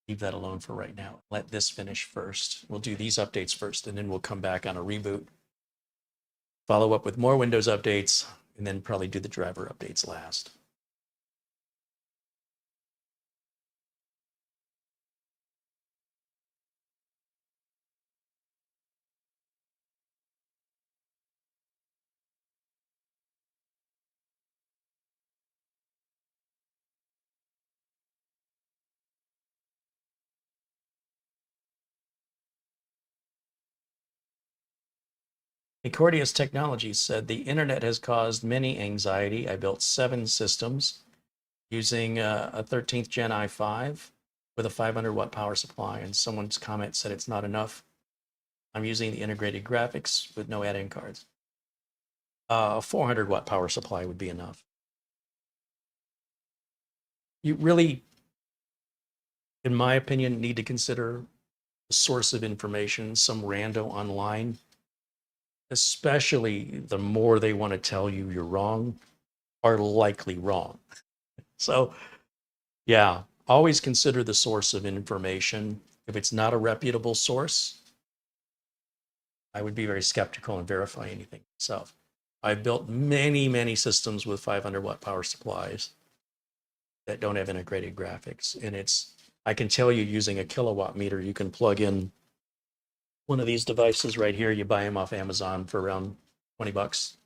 Leave that alone for right now. Let this finish first. We'll do these updates first, and then we'll come back on a reboot. Follow up with more Windows updates, and then probably do the driver updates last. Accordius Technologies said the internet has caused many anxiety. I built 7 systems using a 13th Gen i5 with a 500 watt power supply, and someone's comment said it's not enough. I'm using the integrated graphics with no add-in cards. A 400 watt power supply would be enough. You really, in my opinion, need to consider the source of information, some rando online, especially the more they want to tell you you're wrong, are likely wrong. So, yeah, always consider the source of information. If it's not a reputable source, I would be very skeptical and verify anything myself. I've built many, many systems with 500 watt power supplies that don't have integrated graphics. And I can tell you, using a kilowatt meter, you can plug in one of these devices right here. You buy them off Amazon for around 20 bucks,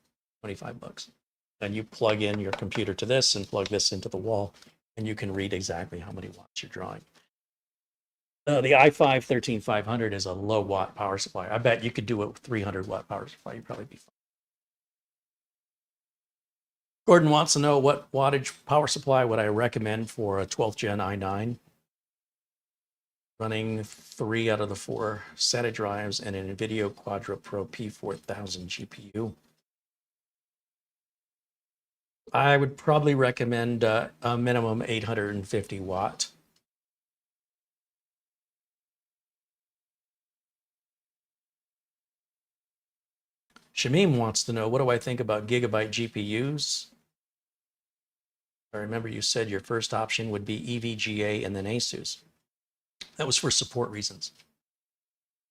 25 bucks. And you plug in your computer to this and plug this into the wall, and you can read exactly how many watts you're drawing. The i5 13500 is a low watt power supply. I bet you could do it with 300 watt power supply. You'd probably be fine. Gordon wants to know what wattage power supply would I recommend for a 12th Gen i9 running 3 out of the 4 SATA drives and an NVIDIA Quadro Pro P4000 GPU. I would probably recommend a minimum 850 watt. Shamim wants to know, what do I think about gigabyte GPUs? I remember you said your first option would be EVGA and then ASUS. That was for support reasons.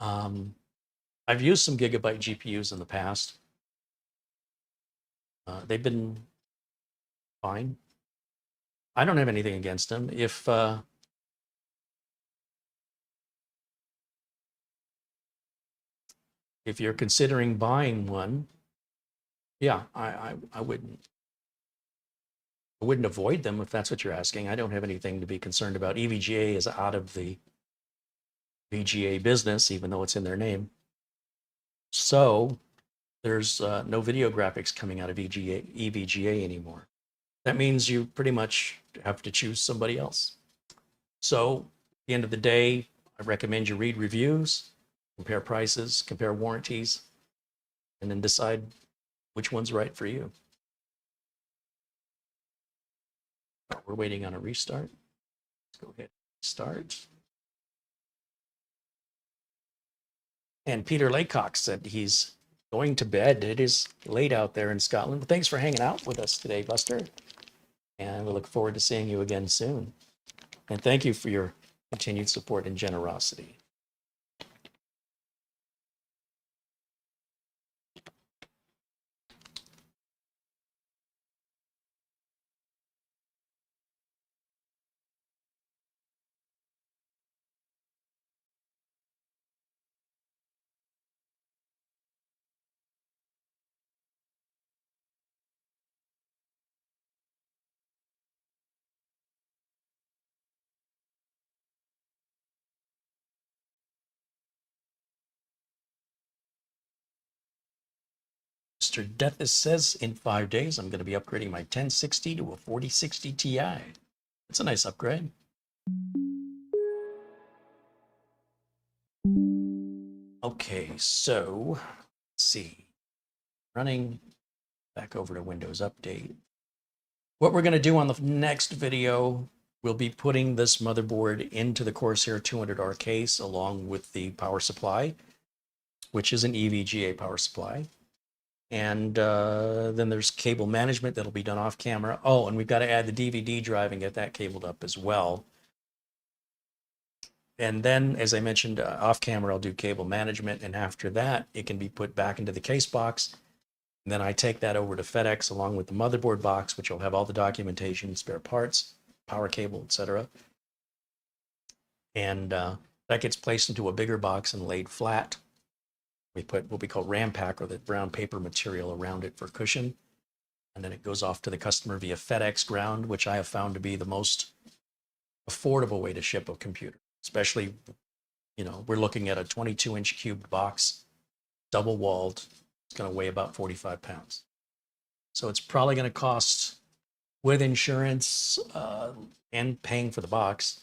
I've used some gigabyte GPUs in the past. They've been fine. I don't have anything against them. If you're considering buying one, yeah, I wouldn't avoid them if that's what you're asking. I don't have anything to be concerned about. EVGA is out of the VGA business, even though it's in their name. So there's no video graphics coming out of EVGA anymore. That means you pretty much have to choose somebody else. So at the end of the day, I recommend you read reviews, compare prices, compare warranties, and then decide which one's right for you. We're waiting on a restart. Let's go ahead and start. And Peter Laycock said he's going to bed. It is late out there in Scotland. Thanks for hanging out with us today, Buster. And we look forward to seeing you again soon. And thank you for your continued support and generosity. Mr. Death says in 5 days, I'm going to be upgrading my 1060 to a 4060 Ti. That's a nice upgrade. Okay, so let's see. Running back over to Windows Update. What we're going to do on the next video, we'll be putting this motherboard into the Corsair 200R case along with the power supply, which is an EVGA power supply. And then there's cable management that'll be done off camera. Oh, and we've got to add the DVD drive and get that cabled up as well. And then, as I mentioned, off camera, I'll do cable management. And after that, it can be put back into the case box. And then I take that over to FedEx along with the motherboard box, which will have all the documentation, spare parts, power cable, etc. And that gets placed into a bigger box and laid flat. We put what we call RAM pack, or the brown paper material around it for cushion. And then it goes off to the customer via FedEx ground, which I have found to be the most affordable way to ship a computer. Especially, you know, we're looking at a 22-inch cubed box, double-walled, It's going to weigh about 45 pounds. So it's probably going to cost, with insurance and paying for the box,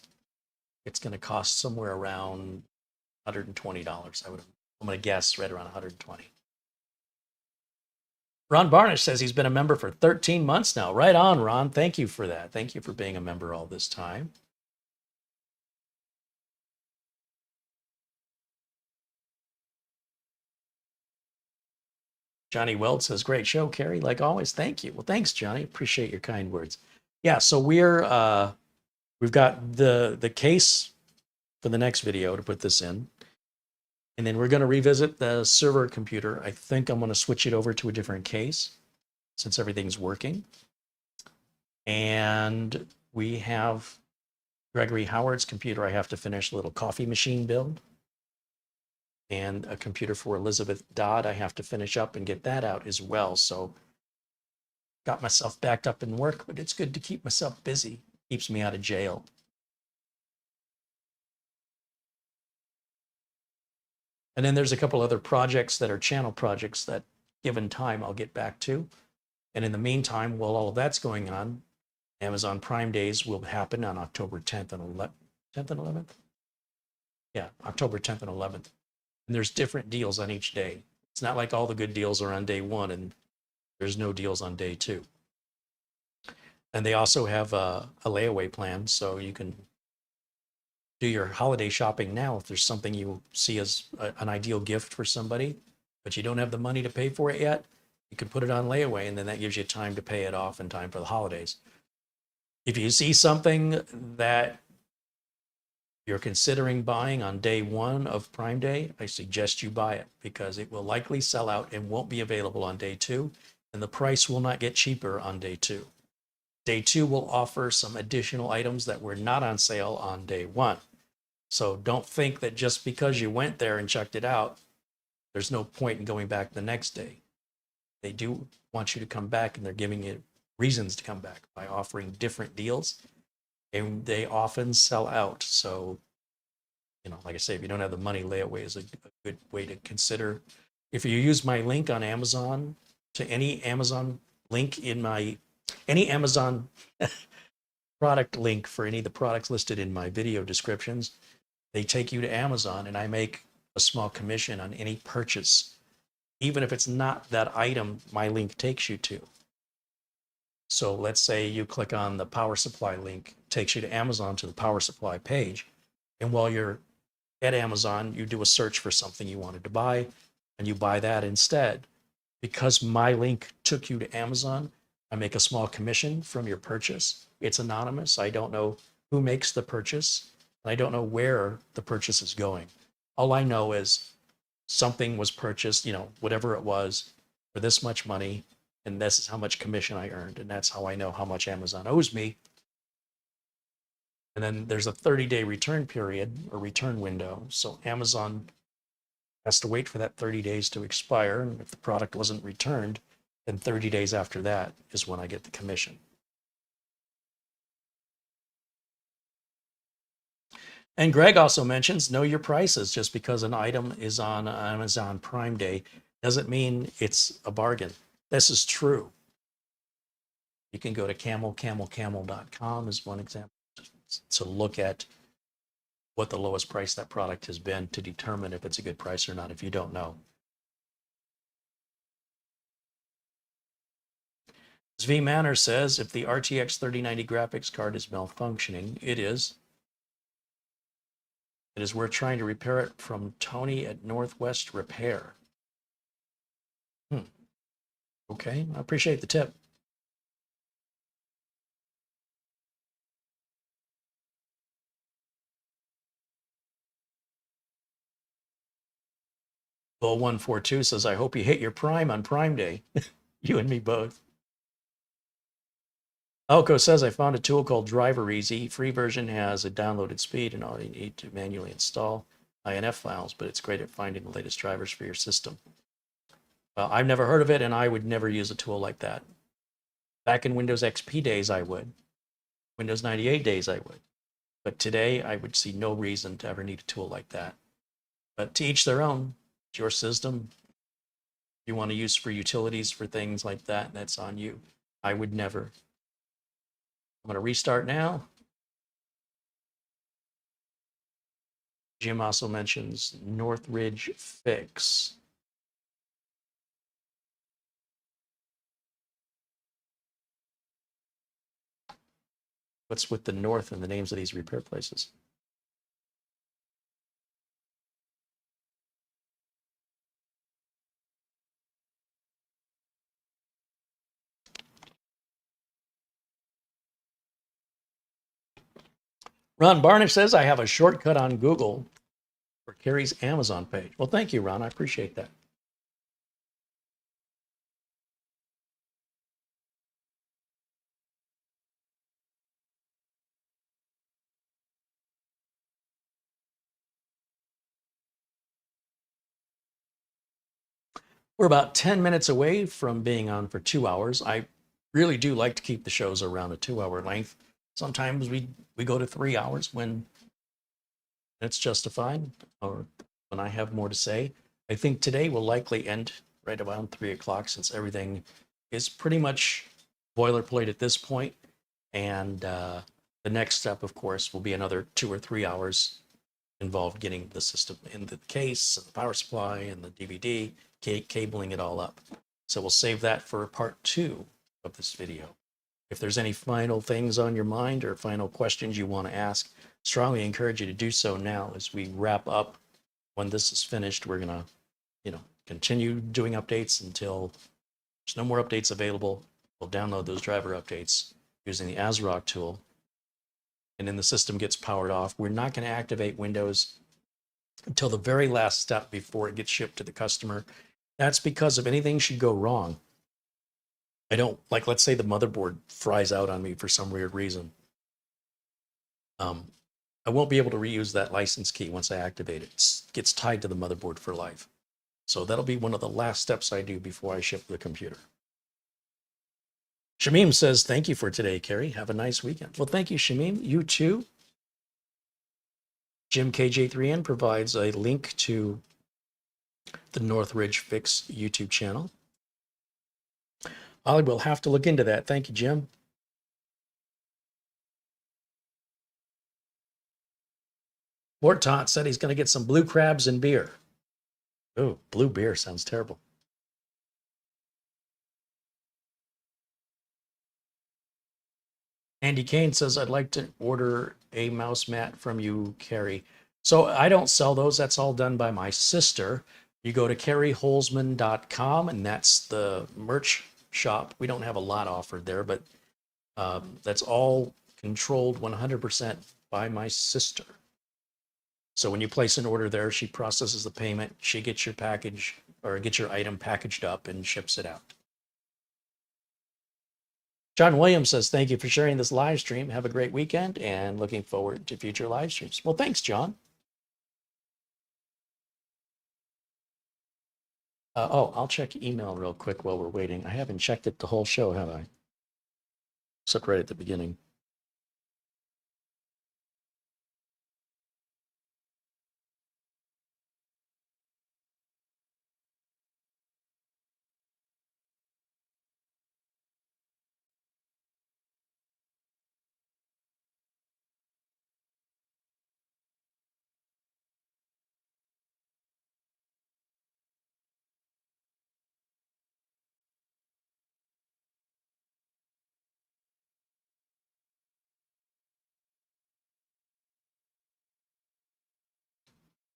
it's going to cost somewhere around $120. I'm going to guess right around 120. Ron Barnish says he's been a member for 13 months now. Right on, Ron. Thank you for that. Thank you for being a member all this time. Johnny Weld says, great show, Carey. Like always, thank you. Well, thanks, Johnny. Appreciate your kind words. Yeah, so we've got the case for the next video to put this in. And then we're going to revisit the server computer. I think I'm going to switch it over to a different case since everything's working. And we have Gregory Howard's computer. I have to finish a little coffee machine build. And a computer for Elizabeth Dodd. I have to finish up and get that out as well. So got myself backed up in work, but it's good to keep myself busy. Keeps me out of jail. And then there's a couple other projects that are channel projects that, given time, I'll get back to. And in the meantime, while all of that's going on, Amazon Prime Days will happen on October 10th and 11th. 10th and 11th? Yeah, October 10th and 11th. And there's different deals on each day. It's not like all the good deals are on day one and there's no deals on day two. And they also have a layaway plan, so you can do your holiday shopping now if there's something you see as an ideal gift for somebody, but you don't have the money to pay for it yet. You can put it on layaway, and then that gives you time to pay it off in time for the holidays. If you see something that you're considering buying on day one of Prime Day, I suggest you buy it because it will likely sell out and won't be available on day two, and the price will not get cheaper on day two. Day two will offer some additional items that were not on sale on day one. So don't think that just because you went there and checked it out, there's no point in going back the next day. They do want you to come back, and they're giving you reasons to come back by offering different deals. And they often sell out. So, like I say, if you don't have the money, layaway is a good way to consider. If you use my link on Amazon to any Amazon link any Amazon product link for any of the products listed in my video descriptions, they take you to Amazon, and I make a small commission on any purchase, even if it's not that item my link takes you to. So let's say you click on the power supply link, takes you to Amazon to the power supply page. And while you're at Amazon, you do a search for something you wanted to buy, and you buy that instead. Because my link took you to Amazon, I make a small commission from your purchase. It's anonymous. I don't know who makes the purchase, and I don't know where the purchase is going. All I know is something was purchased, whatever it was, for this much money, and this is how much commission I earned, and that's how I know how much Amazon owes me. And then there's a 30-day return period or return window. So Amazon has to wait for that 30 days to expire. And if the product wasn't returned, then 30 days after that is when I get the commission. And Greg also mentions, know your prices. Just because an item is on Amazon Prime Day doesn't mean it's a bargain. This is true. You can go to camel.com as one example to look at what the lowest price that product has been to determine if it's a good price or not if you don't know. Zvi Manor says, if the RTX 3090 graphics card is malfunctioning, it is. It is worth trying to repair it from Tony at Northwest Repair. Okay, I appreciate the tip. Bull 142 says, I hope you hit your prime on Prime Day. You and me both. Elko says, I found a tool called Driver Easy. Free version has a downloaded speed and all you need to manually install INF files, but it's great at finding the latest drivers for your system. Well, I've never heard of it, and I would never use a tool like that. Back in Windows XP days, I would. Windows 98 days, I would. But today, I would see no reason to ever need a tool like that. But to each their own. It's your system, you want to use for utilities for things like that, that's on you. I would never. I'm going to restart now. Jim also mentions Northridge fix. What's with the North and the names of these repair places? Ron Barnish says, I have a shortcut on Google for Carey's Amazon page. Well, thank you, Ron. I appreciate that. We're about 10 minutes away from being on for 2 hours. I really do like to keep the shows around a 2-hour length. Sometimes we go to 3 hours when it's justified or when I have more to say. I think today will likely end right around 3 o'clock since everything is pretty much boilerplate at this point. And the next step, of course, will be another 2 or 3 hours involved getting the system in the case, and the power supply, and the DVD, cabling it all up. So we'll save that for part 2 of this video. If there's any final things on your mind or final questions you want to ask, strongly encourage you to do so now as we wrap up. When this is finished, we're going to, continue doing updates until there's no more updates available. We'll download those driver updates using the ASRock tool. And then the system gets powered off. We're not going to activate Windows until the very last step before it gets shipped to the customer. That's because if anything should go wrong, I don't, like, let's say the motherboard fries out on me for some weird reason. I won't be able to reuse that license key once I activate it. It gets tied to the motherboard for life. So that'll be one of the last steps I do before I ship the computer. Shamim says, thank you for today, Carey. Have a nice weekend. Well, thank you, Shamim. You too. Jim KJ3N provides a link to the Northridge Fix YouTube channel. I will have to look into that. Thank you, Jim. Mortot said he's going to get some blue crabs and beer. Oh, blue beer sounds terrible. Andy Kane says, I'd like to order a mouse mat from you, Carey. So I don't sell those. That's all done by my sister. You go to CareyHolzman.com, and that's the merch shop. We don't have a lot offered there, but that's all controlled 100% by my sister. So when you place an order there, she processes the payment. She gets your package or gets your item packaged up and ships it out. John Williams says, thank you for sharing this live stream. Have a great weekend and looking forward to future live streams. Well, thanks, John. I'll check email real quick while we're waiting. I haven't checked it the whole show, have I? Except right at the beginning.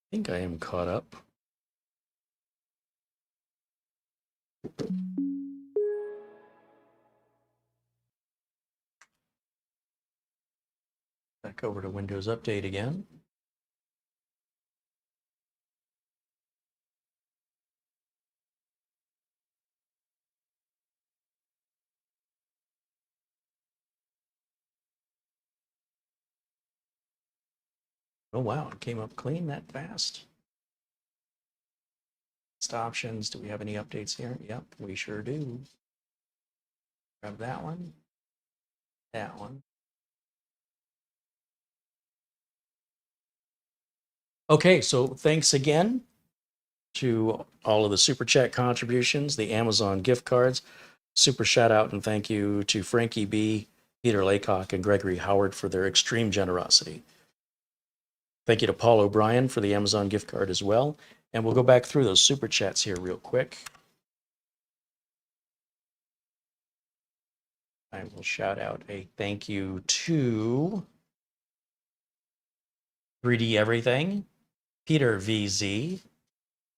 I think I am caught up. Back over to Windows Update again. Oh, wow, it came up clean that fast. List options, do we have any updates here? Yep, we sure do. Grab that one. That one. Okay, so thanks again to all of the Super Chat contributions, the Amazon gift cards. Super shout out and thank you to Frankie B., Peter Laycock, and Gregory Howard for their extreme generosity. Thank you to Paul O'Brien for the Amazon gift card as well. And we'll go back through those Super Chats here real quick. I will shout out a thank you to 3D Everything, Peter VZ,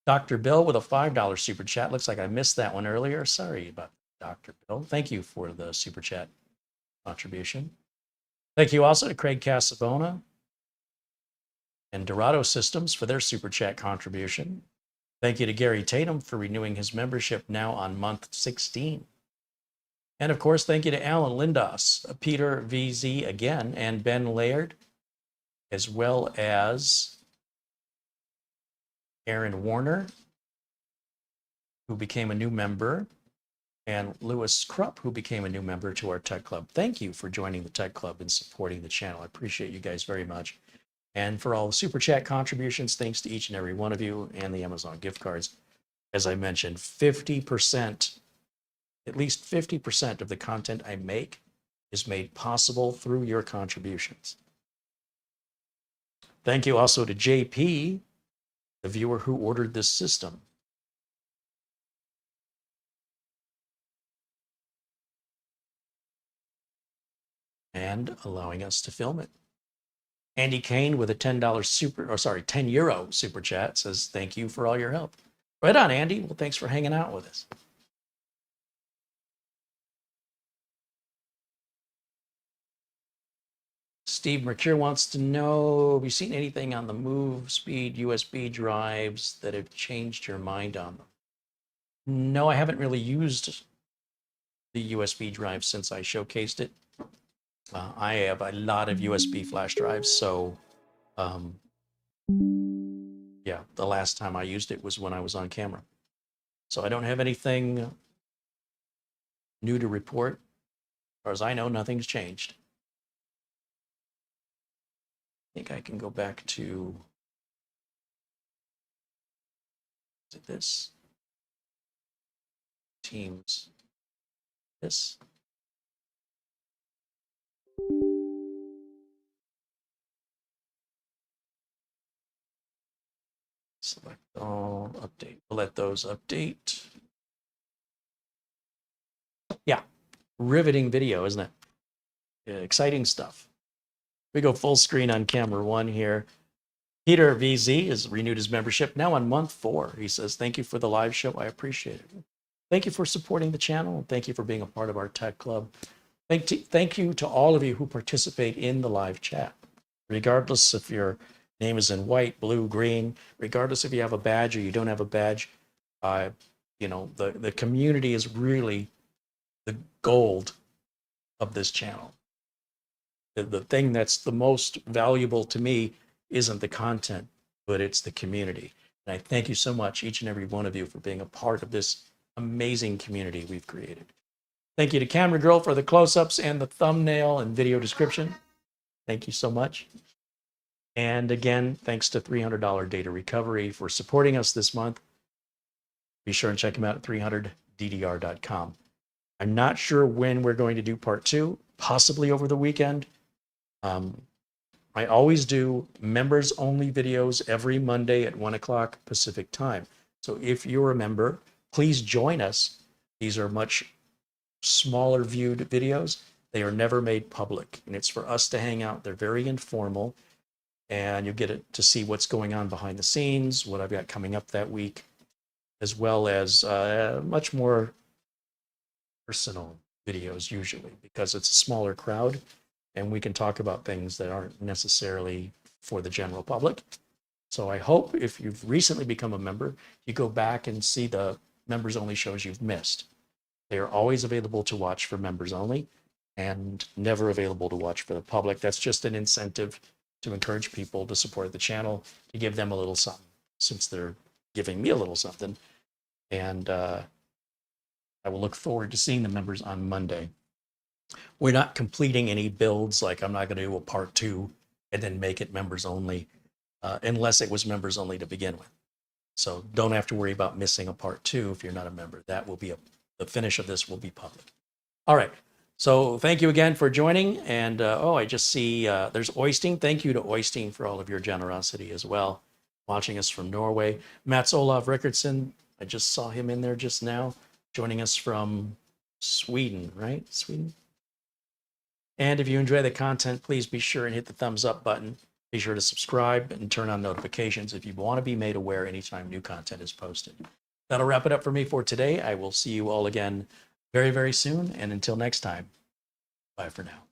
Dr. Bill with a $5 super chat. Looks like I missed that one earlier. Sorry about that, Dr. Bill. Thank you for the super chat contribution. Thank you also to Craig Casabona and Dorado Systems for their super chat contribution. Thank you to Gary Tatum for renewing his membership now on month 16. And of course, thank you to Alan Lindos, Peter VZ again, and Ben Laird, as well as Aaron Warner, who became a new member, and Lewis Krupp, who became a new member to our Tech Club. Thank you for joining the Tech Club and supporting the channel. I appreciate you guys very much. And for all the Super Chat contributions, thanks to each and every one of you and the Amazon gift cards. As I mentioned, 50%, at least 50% of the content I make is made possible through your contributions. Thank you also to JP, the viewer who ordered this system. And allowing us to film it. Andy Kane with a €10 super chat says, thank you for all your help. Right on, Andy. Well, thanks for hanging out with us. Steve Mercure wants to know, have you seen anything on the move speed USB drives that have changed your mind on them? No, I haven't really used the USB drive since I showcased it. I have a lot of USB flash drives, so yeah, the last time I used it was when I was on camera. So I don't have anything new to report. As far as I know, nothing's changed. I think I can go back to, is it this? Teams, this. Select all, update. We'll let those update. Yeah, riveting video, isn't it? Yeah, exciting stuff. We go full screen on camera one here. Peter VZ has renewed his membership now on month 4. He says, thank you for the live show. I appreciate it. Thank you for supporting the channel. And thank you for being a part of our tech club. Thank you to all of you who participate in the live chat, regardless if your name is in white, blue, green, regardless if you have a badge or you don't have a badge. You know, the community is really the gold of this channel. The thing that's the most valuable to me isn't the content, but it's the community. And I thank you so much, each and every one of you, for being a part of this amazing community we've created. Thank you to Camera Girl for the close-ups and the thumbnail and video description. Thank you so much. And again, thanks to $300 Data Recovery for supporting us this month. Be sure and check them out at 300ddr.com. I'm not sure when we're going to do part 2, possibly over the weekend. I always do members only videos every Monday at 1 o'clock Pacific time. So if you're a member, please join us. These are much smaller viewed videos. They are never made public, and it's for us to hang out. They're very informal, and you get to see what's going on behind the scenes, what I've got coming up that week, as well as much more personal videos usually, because it's a smaller crowd and we can talk about things that aren't necessarily for the general public. So I hope if you've recently become a member, you go back and see the members only shows you've missed. They are always available to watch for members only and never available to watch for the public. That's just an incentive to encourage people to support the channel, to give them a little something, since they're giving me a little something. And I will look forward to seeing the members on Monday. We're not completing any builds, like I'm not going to do a part 2 and then make it members only, unless it was members only to begin with. So don't have to worry about missing a part 2 if you're not a member. That will be the finish of this will be public. All right. So thank you again for joining. And I just see there's Oystein. Thank you to Oystein for all of your generosity as well. Watching us from Norway. Mats Olav Rickardsson. I just saw him in there just now. Joining us from Sweden, right? Sweden. And if you enjoy the content, please be sure and hit the thumbs up button. Be sure to subscribe and turn on notifications if you want to be made aware anytime new content is posted. That'll wrap it up for me for today. I will see you all again very, very soon. And until next time, bye for now.